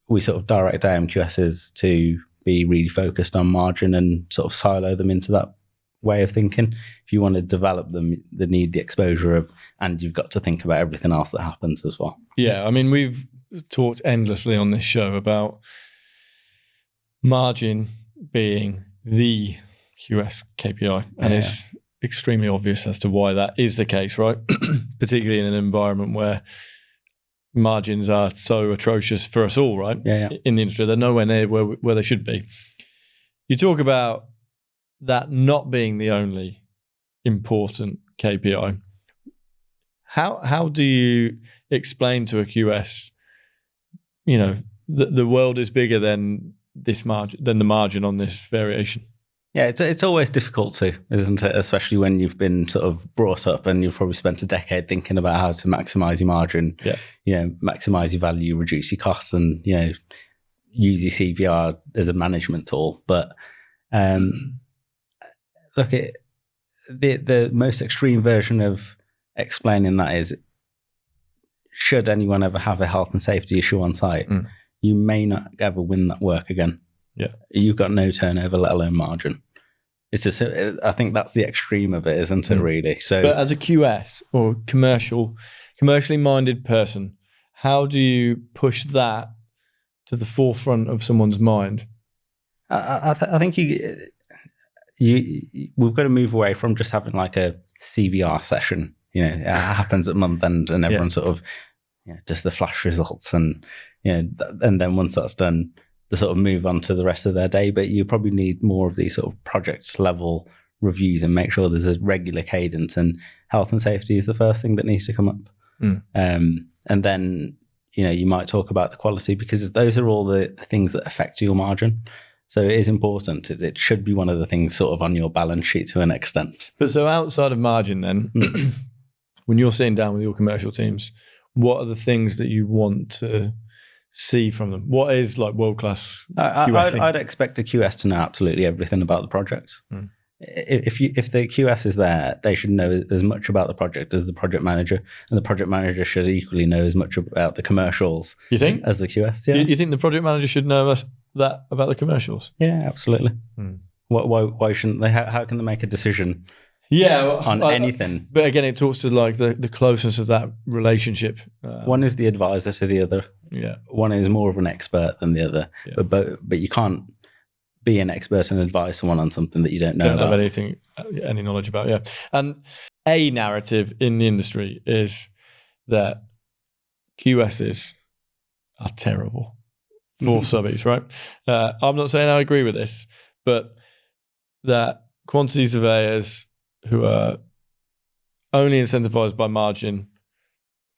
We sort of direct our MQSs to be really focused on margin and sort of silo them into that way of thinking. If you want to develop them, they need the exposure of, and you've got to think about everything else that happens as well. Yeah, I mean, we've talked endlessly on this show about margin being the QS KPI, and it's extremely obvious as to why that is the case, right? Particularly in an environment where margins are so atrocious for us all, right? In the industry, they're nowhere near where they should be. You talk about that not being the only important KPI. How do you explain to a QS, the world is bigger than this margin, than the margin on this variation? Yeah, it's always difficult to, isn't it? Especially when you've been sort of brought up and you've probably spent a decade thinking about how to maximize your margin, maximize your value, reduce your costs, and use your CVR as a management tool. But look, at the most extreme version of explaining that is, should anyone ever have a health and safety issue on site, you may not ever win that work again. Yeah, you've got no turnover, let alone margin. It's just, I think that's the extreme of it, isn't it? Really. So, but as a QS or commercially minded person, how do you push that to the forefront of someone's mind? I think we've got to move away from just having like a CVR session. It happens at month end, and everyone sort of just the flash results, and and then once that's done, they sort of move on to the rest of their day. But you probably need more of these sort of project level reviews and make sure there's a regular cadence, and health and safety is the first thing that needs to come up. And then, you might talk about the quality, because those are all the things that affect your margin. So it is important. It should be one of the things sort of on your balance sheet to an extent. But so outside of margin then, when you're sitting down with your commercial teams, what are the things that you want to see from them? What is like world-class QSing? I'd expect a QS to know absolutely everything about the project. If the QS is there, they should know as much about the project as the project manager, and the project manager should equally know as much about the commercials. You think? As the QS, yeah. You think the project manager should know that about the commercials? Yeah, absolutely. Why shouldn't they? How can they make a decision? On anything. But again, it talks to like the closeness of that relationship. One is the advisor to the other. Yeah. One is more of an expert than the other. Yeah. But you can't be an expert and advise someone on something that you don't know about. Have any knowledge about. Yeah. And a narrative in the industry is that QSs are terrible for subbies, right? I'm not saying I agree with this, but that quantity surveyors who are only incentivized by margin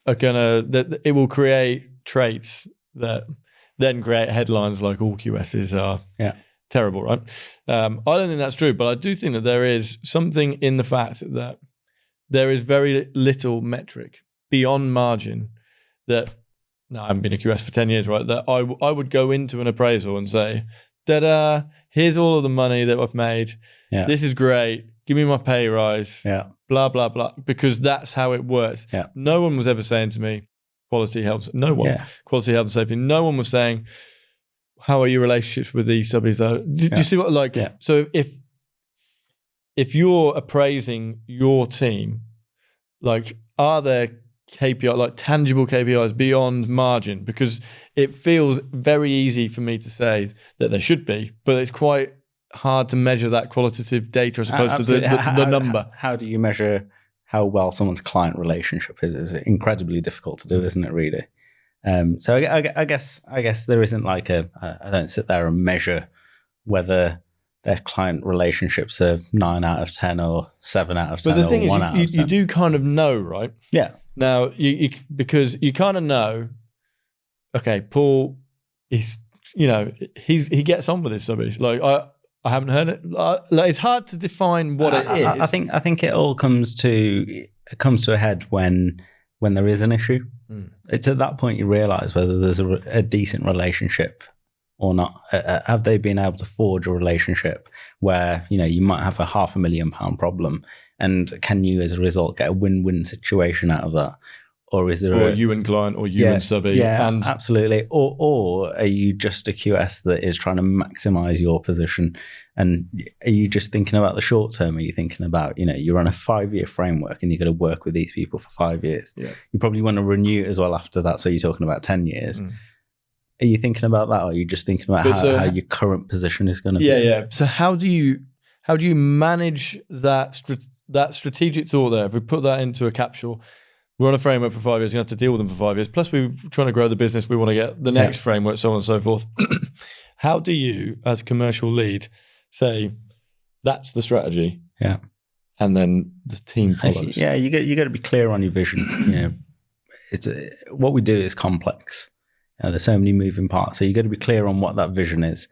are it will create traits that then create headlines like all QSs are terrible, right? I don't think that's true, but I do think that there is something in the fact that there is very little metric beyond margin that, I haven't been a QS for 10 years, right? That I would go into an appraisal and say, da-da, here's all of the money that I've made. Yeah. This is great. Give me my pay rise. Yeah. Blah, blah, blah. Because that's how it works. Yeah. No one was ever saying to me, quality health. No one. Yeah. Quality health and safety. No one was saying, how are your relationships with these subbies though? Do you see what, like, so if you're appraising your team, like, are there KPI, like tangible KPIs beyond margin? Because it feels very easy for me to say that there should be, but it's quite hard to measure that qualitative data as opposed to the number. How do you measure how well someone's client relationship is? It's incredibly difficult to do, isn't it, really? So I guess there isn't like I don't sit there and measure whether their client relationships are 9 out of 10 or 7 out of 10 But the thing or 1 is, out of 10. you do kind of know, right? Yeah. Now, because you kind of know, okay, Paul, he gets on with his subbies. Like, I haven't heard it. Like, it's hard to define what it is. I think it all comes to a head when there is an issue. It's at that point you realise whether there's a decent relationship or not. Have they been able to forge a relationship where you might have a £500,000 problem, and can you as a result get a win-win situation out of that? Or is there you and client, or you and subby? Yeah, and absolutely. Or are you just a QS that is trying to maximize your position? And are you just thinking about the short term? Are you thinking about, you're on a 5-year framework and you're going to work with these people for 5 years? Yeah. You probably want to renew it as well after that. So you're talking about 10 years. Are you thinking about that, or are you just thinking about how your current position is going to be? Yeah. So how do you manage that strategic thought there? If we put that into a capsule, we're on a framework for 5 years. You have to deal with them for 5 years. Plus, we're trying to grow the business. We want to get the next framework, so on and so forth. How do you, as commercial lead, say that's the strategy? Yeah, and then the team follows. Yeah, you got to be clear on your vision. What we do is complex. There's so many moving parts, so you got to be clear on what that vision is,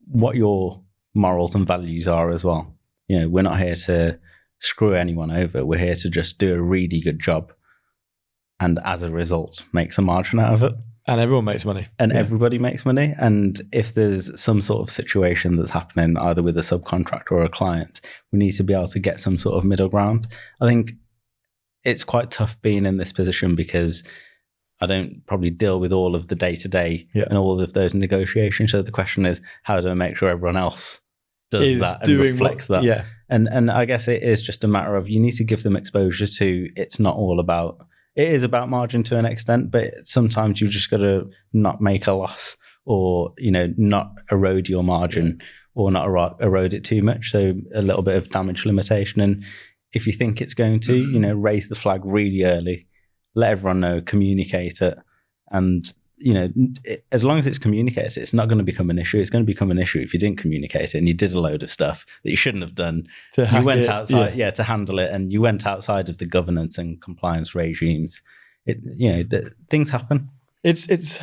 what your morals and values are as well. We're not here to screw anyone over. We're here to just do a really good job, and as a result, make some margin out of it. And everyone makes money. And everybody makes money. And if there's some sort of situation that's happening either with a subcontractor or a client, we need to be able to get some sort of middle ground. I think it's quite tough being in this position because I don't probably deal with all of the day-to-day and all of those negotiations. So the question is, how do I make sure everyone else does that and reflects that? Yeah. And I guess it is just a matter of, you need to give them exposure to, it's not all about, it is about margin to an extent, but sometimes you just got to not make a loss, or, not erode your margin or not erode it too much. So a little bit of damage limitation. And if you think it's going to, raise the flag really early, let everyone know, communicate it. And, as long as it's communicated, it's not going to become an issue. It's going to become an issue if you didn't communicate it and you did a load of stuff that you shouldn't have done. You went outside, to handle it, and you went outside of the governance and compliance regimes. Things happen. It's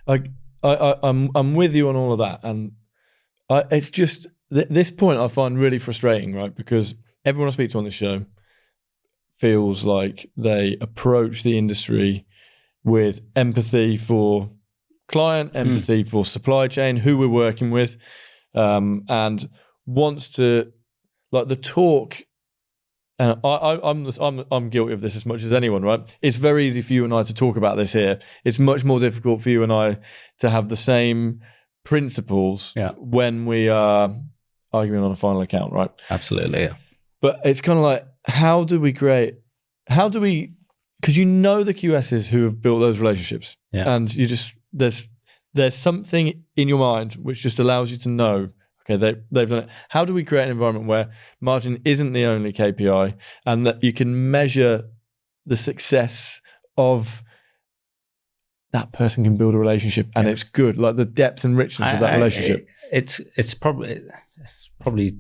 like I'm with you on all of that, and it's just this point I find really frustrating, right? Because everyone I speak to on this show feels like they approach the industry with empathy for client, empathy for supply chain, who we're working with, and wants to, like, the talk. And I'm guilty of this as much as anyone, right? It's very easy for you and I to talk about this here. It's much more difficult for you and I to have the same principles when we are arguing on a final account, right? Absolutely, yeah. But it's kind of like, because the QSs who have built those relationships, and you just, there's something in your mind which just allows you to know, okay, they've done it. How do we create an environment where margin isn't the only KPI, and that you can measure the success of that person can build a relationship and it's good, like the depth and richness of that relationship? It's probably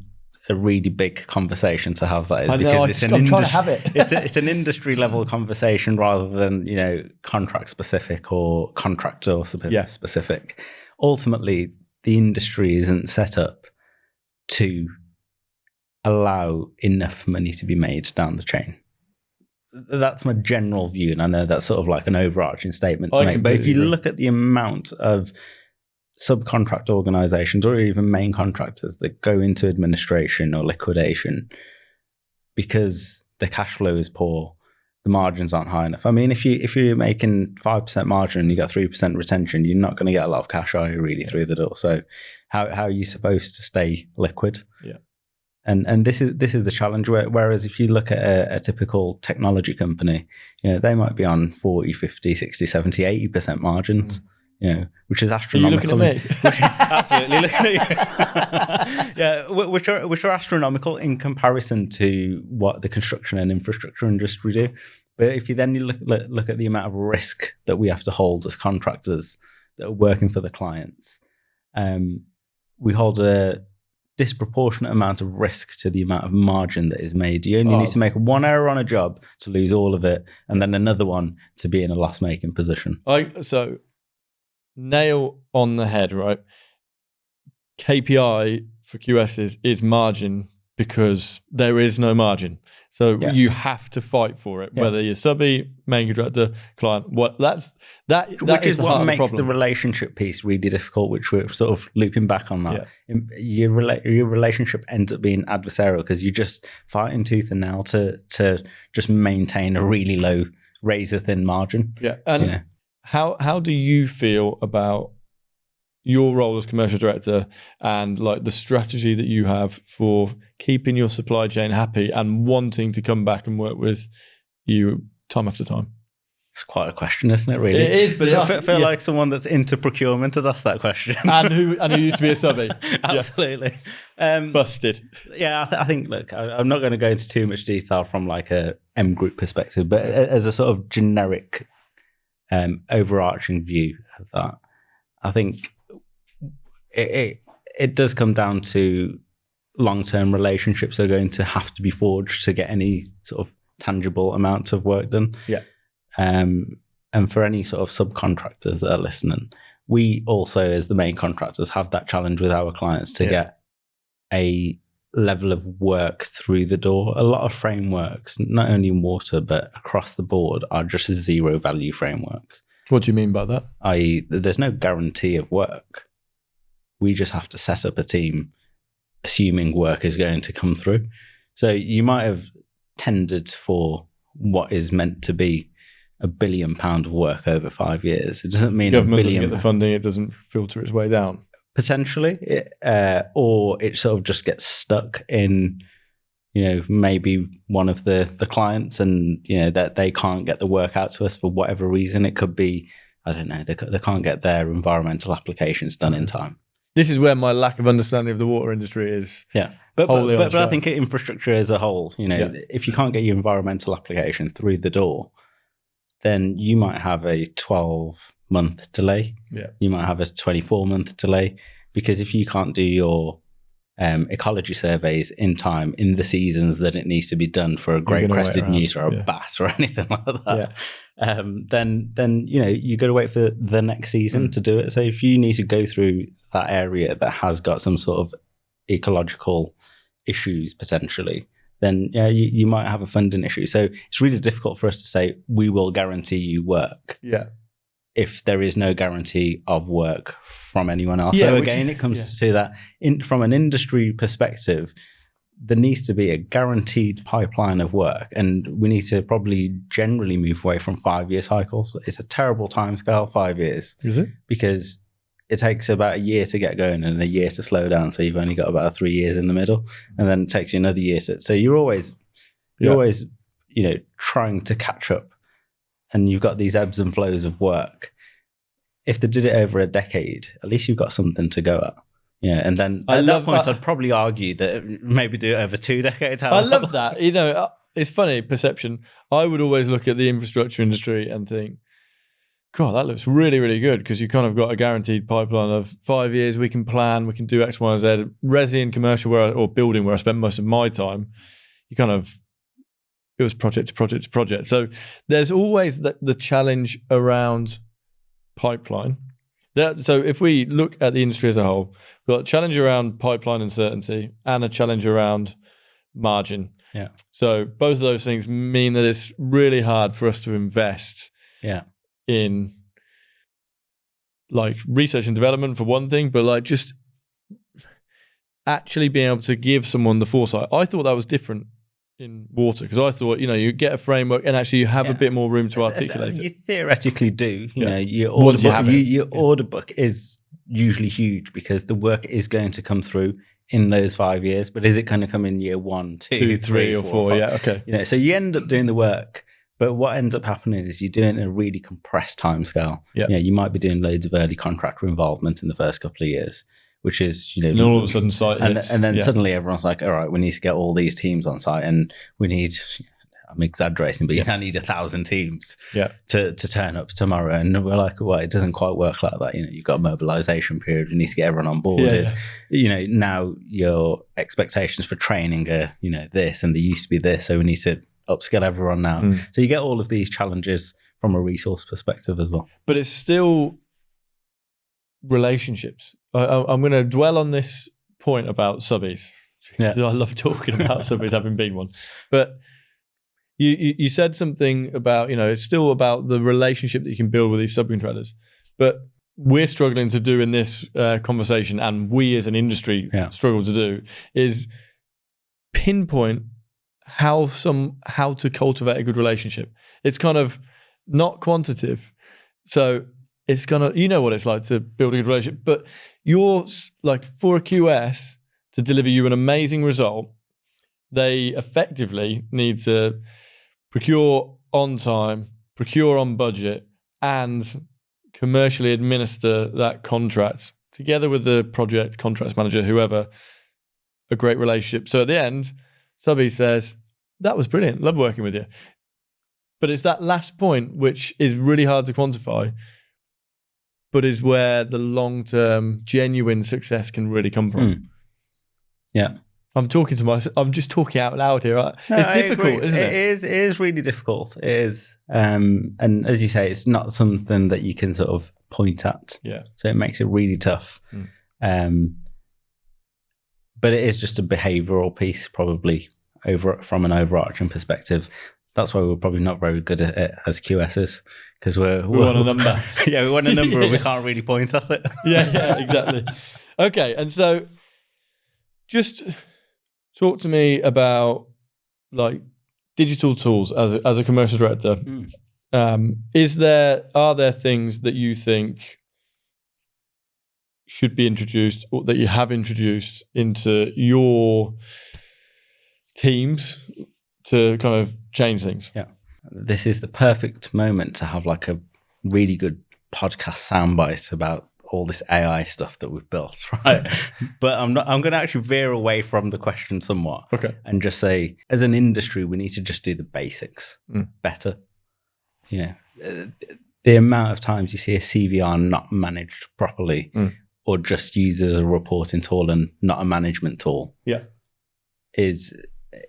a really big conversation to have. That is, I'm trying to have it. it's an industry level conversation rather than contract specific or contractor specific. Ultimately, the industry isn't set up to allow enough money to be made down the chain. That's my general view, and I know that's sort of like an overarching statement to make. But if you look at the amount of subcontract organizations or even main contractors that go into administration or liquidation because the cash flow is poor, the margins aren't high enough. I mean, if you're making 5% margin and you got 3% retention, you're not going to get a lot of cash, are you, really, through the door? So how are you supposed to stay liquid? Yeah. And this is the challenge. Whereas if you look at a typical technology company, they might be on 40, 50, 60, 70, 80% margins. Which is astronomical. Are you looking at me? Absolutely looking at you. Which are astronomical in comparison to what the construction and infrastructure industry do. But if you then look at the amount of risk that we have to hold as contractors that are working for the clients, we hold a disproportionate amount of risk to the amount of margin that is made. You only need to make one error on a job to lose all of it, and then another one to be in a loss-making position. So nail on the head, right? KPI for QS is margin, because there is no margin. So you have to fight for it, whether you're subby, main contractor, client. Which is what makes the relationship piece really difficult, which we're sort of looping back on that. Yeah. Your relationship ends up being adversarial because you're just fighting tooth and nail to just maintain a really low razor thin margin. Yeah. And how do you feel about your role as commercial director and like the strategy that you have for keeping your supply chain happy and wanting to come back and work with you time after time? It's quite a question, isn't it, really? It is, but I feel like someone that's into procurement has asked that question. and who used to be a subby. Absolutely. Busted. Yeah, I think, look, I'm not going to go into too much detail from like a M Group perspective, but as a sort of generic overarching view of that, I think it does come down to long-term relationships are going to have to be forged to get any sort of tangible amount of work done. Yeah. And for any sort of subcontractors that are listening, we also, as the main contractors, have that challenge with our clients to get a level of work through the door. A lot of frameworks, not only in water, but across the board, are just zero value frameworks. What do you mean by that? I.e., there's no guarantee of work. We just have to set up a team assuming work is going to come through. So you might have tendered for what is meant to be £1 billion of work over 5 years. It doesn't mean government £1 billion doesn't get the funding, it doesn't filter its way down. Potentially, or it sort of just gets stuck in, maybe one of the clients, and that they can't get the work out to us for whatever reason. It could be, I don't know, they can't get their environmental applications done in time. This is where my lack of understanding of the water industry is. Yeah, but I think infrastructure as a whole, if you can't get your environmental application through the door, then you might have a 12-month delay. Yeah, you might have a 24-month delay, because if you can't do your ecology surveys in time in the seasons that it needs to be done for a great crested newt or a bass or anything like that, then you got to wait for the next season to do it. So if you need to go through that area that has got some sort of ecological issues potentially, then you might have a funding issue. So it's really difficult for us to say we will guarantee you work. Yeah. If there is no guarantee of work from anyone else. Yeah, so again, it comes to that from an industry perspective, there needs to be a guaranteed pipeline of work, and we need to probably generally move away from 5-year cycles. It's a terrible timescale, 5 years. Is it? Because it takes about a year to get going and a year to slow down. So you've only got about 3 years in the middle, and then it takes you another year. So you're always, trying to catch up, and you've got these ebbs and flows of work. If they did it over a decade, at least you've got something to go at. Yeah, and then at that point, I'd probably argue that maybe do it over 2 decades. I love that. It's funny, perception. I would always look at the infrastructure industry and think, God, that looks really, really good, because you kind of got a guaranteed pipeline of 5 years. We can plan, we can do X, Y, and Z. Resi and commercial or building, where I spent most of my time, it was project to project to project. So there's always the challenge around pipeline. So if we look at the industry as a whole, we've got a challenge around pipeline uncertainty and a challenge around margin. Yeah. So both of those things mean that it's really hard for us to invest in like research and development for one thing, but like just actually being able to give someone the foresight. I thought that was different in water, because I thought, you get a framework and actually you have a bit more room to articulate it. You theoretically do. Your order book is usually huge, because the work is going to come through in those 5 years. But is it going to come in year 1, 2, 3, or 4? Yeah, okay. So you end up doing the work, but what ends up happening is you're doing it in a really compressed timescale. Yeah. You might be doing loads of early contractor involvement in the first couple of years, which is, and all of a sudden site hits. And then suddenly everyone's like, all right, we need to get all these teams on site, and we need, I'm exaggerating, but I need 1,000 teams Yeah. to turn up tomorrow. And we're like, well, it doesn't quite work like that. You've got a mobilization period. You need to get everyone on board. Now your expectations for training are, this, and there used to be this. So we need to upskill everyone now. So you get all of these challenges from a resource perspective as well. But it's still relationships. I'm going to dwell on this point about subbies. I love talking about subbies, having been one. But you said something about, it's still about the relationship that you can build with these subcontractors. But we're struggling to do in this conversation, and we as an industry struggle to do, is pinpoint how to cultivate a good relationship. It's kind of not quantitative. So it's gonna, what it's like to build a good relationship. But you're like, for a QS to deliver you an amazing result, they effectively need to procure on time, procure on budget, and commercially administer that contract together with the project contracts manager, whoever, a great relationship. So at the end, subby says, that was brilliant, love working with you. But it's that last point which is really hard to quantify, but is where the long-term genuine success can really come from. Yeah. I'm just talking out loud here. Right? No, it's difficult, isn't it? It is really difficult. It is. And as you say, it's not something that you can sort of point at. Yeah. So it makes it really tough. But it is just a behavioural piece, probably, from an overarching perspective. That's why we're probably not very good at it as QSs, because we want a number. We want a number and we can't really point at it. Yeah, exactly. Okay, and so just talk to me about like digital tools as a commercial director. Are there things that you think should be introduced, or that you have introduced into your teams to kind of change things? Yeah. This is the perfect moment to have like a really good podcast soundbite about all this AI stuff that we've built, right? But I'm going to actually veer away from the question somewhat. Okay. And just say, as an industry, we need to just do the basics better. The amount of times you see a CVR not managed properly, or just used as a reporting tool and not a management tool,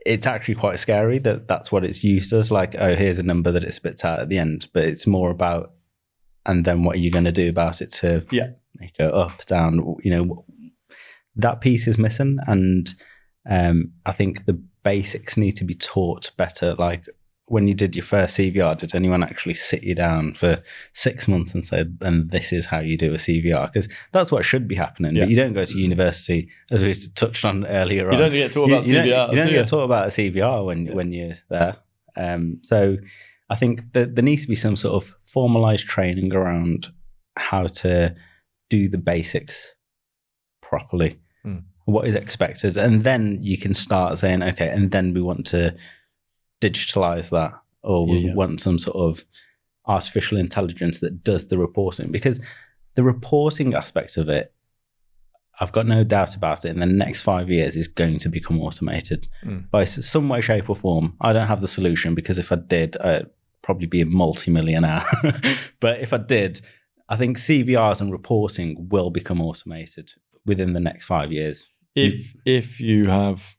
it's actually quite scary that that's what it's used as. Like, oh, here's a number that it spits out at the end, but it's more about, and then what are you going to do about it to make it up, down? That piece is missing, and I think the basics need to be taught better. Like, when you did your first CVR, did anyone actually sit you down for 6 months and say, and this is how you do a CVR? Because that's what should be happening. But you don't go to university, as we touched on earlier on. You don't get taught about CVR. You don't get taught about a CVR when you're there. So I think that there needs to be some sort of formalized training around how to do the basics properly, what is expected. And then you can start saying, okay, and then we want to digitalize that, or we want some sort of artificial intelligence that does the reporting, because the reporting aspect of it, I've got no doubt about it, in the next 5 years is going to become automated by some way, shape or form. I don't have the solution, because if I did, I'd probably be a multi-millionaire. But if I did, I think CVRs and reporting will become automated within the next 5 years. If you have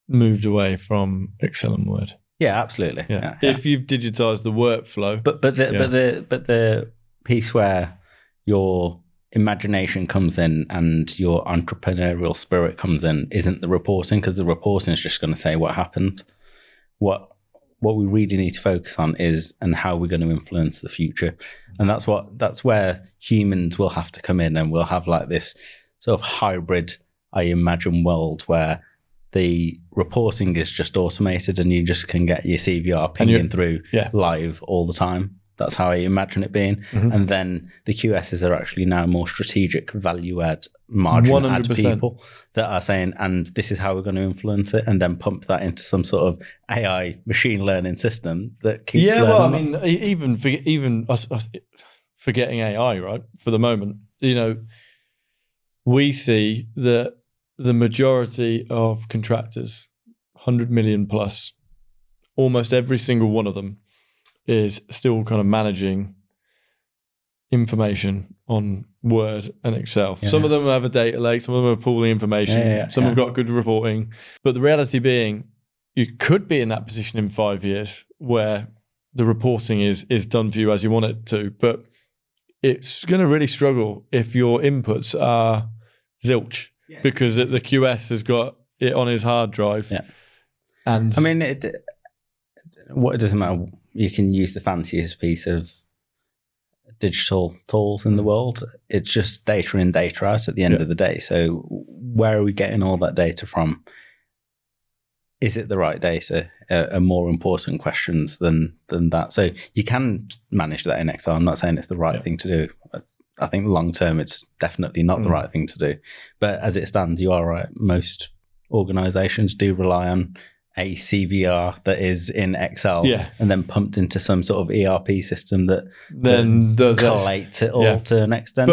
moved away from Excel and Word. Yeah, absolutely. Yeah. If you've digitized the workflow. But the piece where your imagination comes in and your entrepreneurial spirit comes in isn't the reporting, because the reporting is just going to say what happened. What we really need to focus on is, and how we're going to influence the future. And that's where humans will have to come in, and we'll have like this sort of hybrid, I imagine, world where the reporting is just automated and you just can get your CVR pinging through live all the time. That's how I imagine it being. And then the QSs are actually now more strategic, value add, margin 100%. Add people that are saying, and this is how we're going to influence it, and then pump that into some sort of AI machine learning system that keeps learning. Well, I mean, even us forgetting AI, right, for the moment, we see that the majority of contractors, 100 million plus, almost every single one of them is still kind of managing information on Word and Excel. Yeah. Some of them have a data lake, some of them are pooling information, some have got good reporting. But the reality being, you could be in that position in 5 years where the reporting is done for you as you want it to, but it's going to really struggle if your inputs are zilch because the QS has got it on his hard drive. Yeah. And I mean, it doesn't matter. You can use the fanciest piece of digital tools in the world. It's just data in, data out at the end of the day. So where are we getting all that data from? Is it the right data? Are more important questions than that. So you can manage that in Excel. I'm not saying it's the right thing to do. I think long term, it's definitely not the right thing to do. But as it stands, you are right. Most organizations do rely on a CVR that is in Excel and then pumped into some sort of ERP system that then does collates it all to an extent.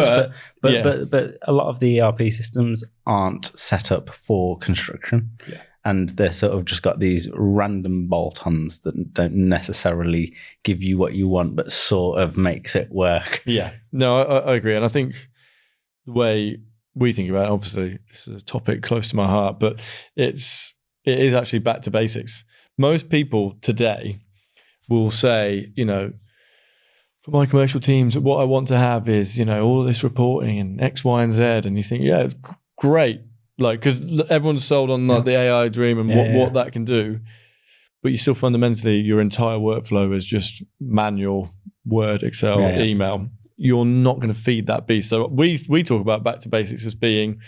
But a lot of the ERP systems aren't set up for construction. Yeah. And they're sort of just got these random bolt-ons that don't necessarily give you what you want, but sort of makes it work. Yeah, no, I agree. And I think the way we think about it, obviously, this is a topic close to my heart, but it is actually back to basics. Most people today will say, for my commercial teams, what I want to have is, all of this reporting and X, Y, and Z. And you think, yeah, it's great. Like, because everyone's sold on the AI dream and what that can do, but you still fundamentally, your entire workflow is just manual Word, Excel, email. You're not going to feed that beast. So we talk about back to basics as being,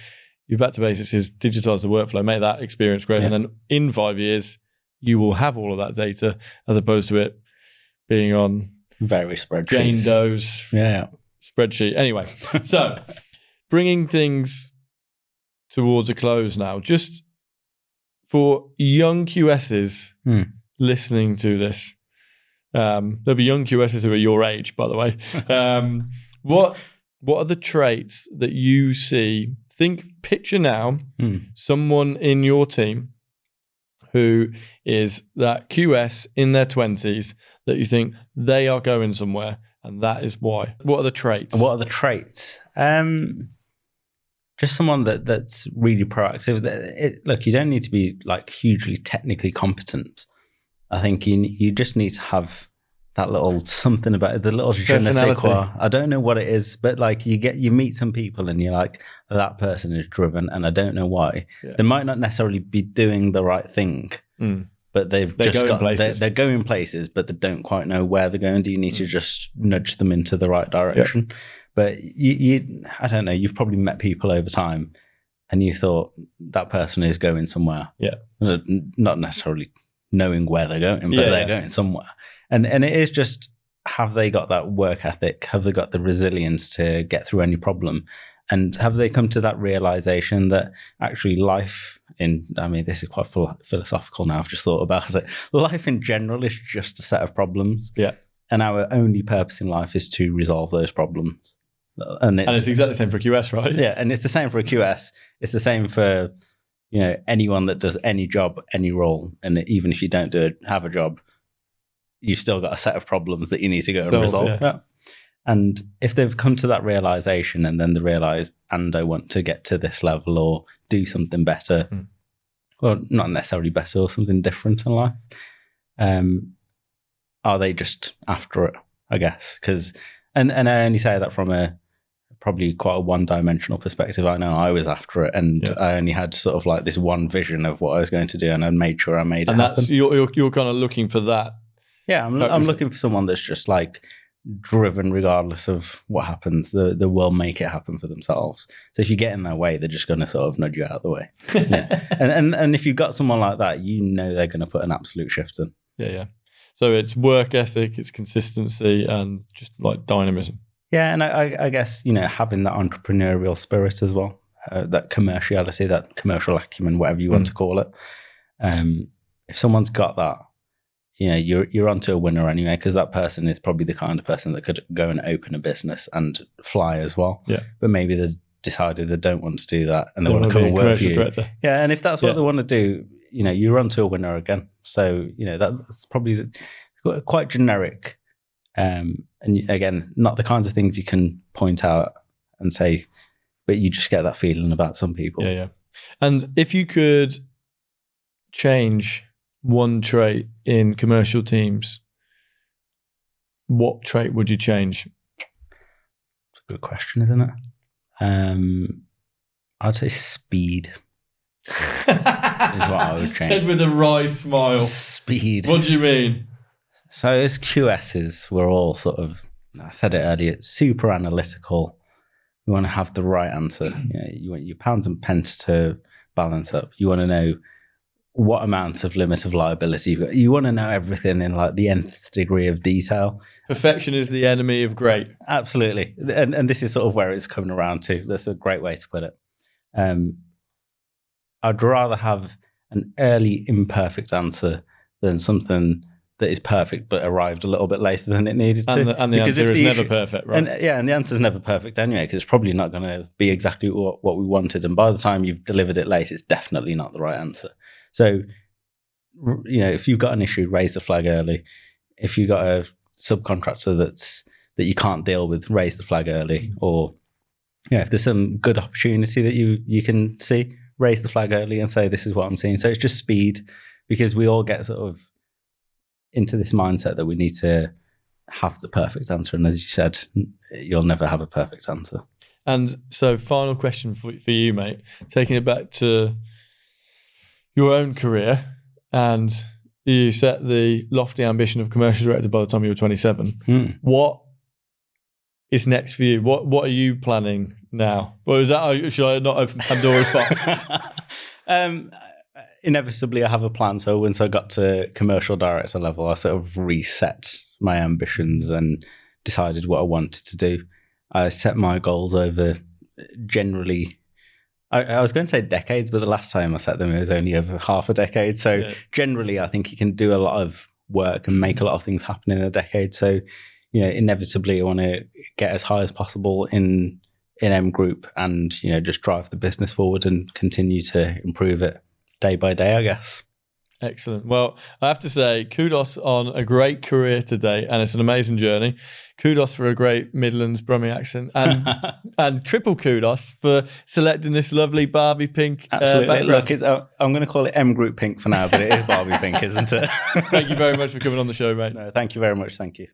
your back to basics is digitize the workflow, make that experience great, and then in 5 years you will have all of that data, as opposed to it being on various spreadsheets. Jane Doe's spreadsheet. Anyway, so bringing things towards a close now, just for young QSs listening to this, there'll be young QSs who are your age, by the way. What are the traits that you see? Picture now someone in your team who is that QS in their 20s that you think they are going somewhere, and that is why. What are the traits? Just someone that's really proactive. Look, you don't need to be like hugely technically competent. I think you just need to have that little something about it, the little je ne sais quoi. I don't know what it is, but like you meet some people and you're like, that person is driven, and I don't know why. Yeah. They might not necessarily be doing the right thing, but they're going places, but they don't quite know where they're going. Do you need to just nudge them into the right direction? Yeah. But I don't know, you've probably met people over time and you thought that person is going somewhere. Yeah. Not necessarily knowing where they're going, but they're going somewhere. And it is just, have they got that work ethic? Have they got the resilience to get through any problem? And have they come to that realization that actually life this is quite philosophical now, I've just thought about it. Life in general is just a set of problems. Yeah. And our only purpose in life is to resolve those problems. And it's exactly the same for a QS, right? Yeah, and it's the same for a QS. It's the same for anyone that does any job, any role. And even if you don't have a job, you've still got a set of problems that you need to go and resolve. Yeah. And if they've come to that realization and then they realize, and I want to get to this level or do something better, or not necessarily better, or something different in life, are they just after it, I guess? And I only say that from probably quite a one-dimensional perspective. I know I was after it, and I only had sort of like this one vision of what I was going to do, and I made sure I made it happen. And that's you're kind of looking for that. Yeah, I'm looking for someone that's just like driven regardless of what happens. They will make it happen for themselves. So if you get in their way, they're just going to sort of nudge you out of the way. Yeah. And if you've got someone like that, they're going to put an absolute shift in. Yeah. So it's work ethic, it's consistency, and just like dynamism. Yeah, and I guess, having that entrepreneurial spirit as well, that commerciality, that commercial acumen, whatever you want to call it. If someone's got that, you're onto a winner anyway, because that person is probably the kind of person that could go and open a business and fly as well. Yeah. But maybe they decided they don't want to do that and they want to come and work for you. Director. Yeah, and if that's what they want to do, you're onto a winner again. So, that's probably quite generic. And again, not the kinds of things you can point out and say, but you just get that feeling about some people. Yeah. And if you could change one trait in commercial teams, what trait would you change? It's a good question, isn't it? I'd say speed is what I would change. Said with a wry smile. Speed. What do you mean? So as QSs, we're all sort of, I said it earlier, super analytical. You want to have the right answer. You want your pounds and pence to balance up. You want to know what amount of limit of liability you've got. You want to know everything in like the nth degree of detail. Perfection is the enemy of great. Absolutely. And this is sort of where it's coming around to. That's a great way to put it. I'd rather have an early imperfect answer than something that is perfect but arrived a little bit later than it needed to. And the answer is never perfect, right? And the answer is never perfect anyway, because it's probably not going to be exactly what we wanted. And by the time you've delivered it late, it's definitely not the right answer. So, if you've got an issue, raise the flag early. If you've got a subcontractor that you can't deal with, raise the flag early. Or, if there's some good opportunity that you can see, raise the flag early and say, this is what I'm seeing. So it's just speed, because we all get sort of into this mindset that we need to have the perfect answer. And as you said, you'll never have a perfect answer. And so final question for you, mate, taking it back to your own career, and you set the lofty ambition of commercial director by the time you were 27. What is next for you? What are you planning now? Or is that, should I not open Pandora's box? Inevitably, I have a plan. So once I got to commercial director level, I sort of reset my ambitions and decided what I wanted to do. I set my goals over generally, I was going to say decades, but the last time I set them, it was only over half a decade. So generally, I think you can do a lot of work and make a lot of things happen in a decade. So, inevitably, I want to get as high as possible in M Group and, just drive the business forward and continue to improve it day by day, I guess. Excellent. Well, I have to say, kudos on a great career today, and it's an amazing journey. Kudos for a great Midlands Brummie accent, and and triple kudos for selecting this lovely Barbie pink. Absolutely. Look, I'm going to call it M Group Pink for now, but it is Barbie Pink, isn't it? Thank you very much for coming on the show, mate. No, thank you very much. Thank you.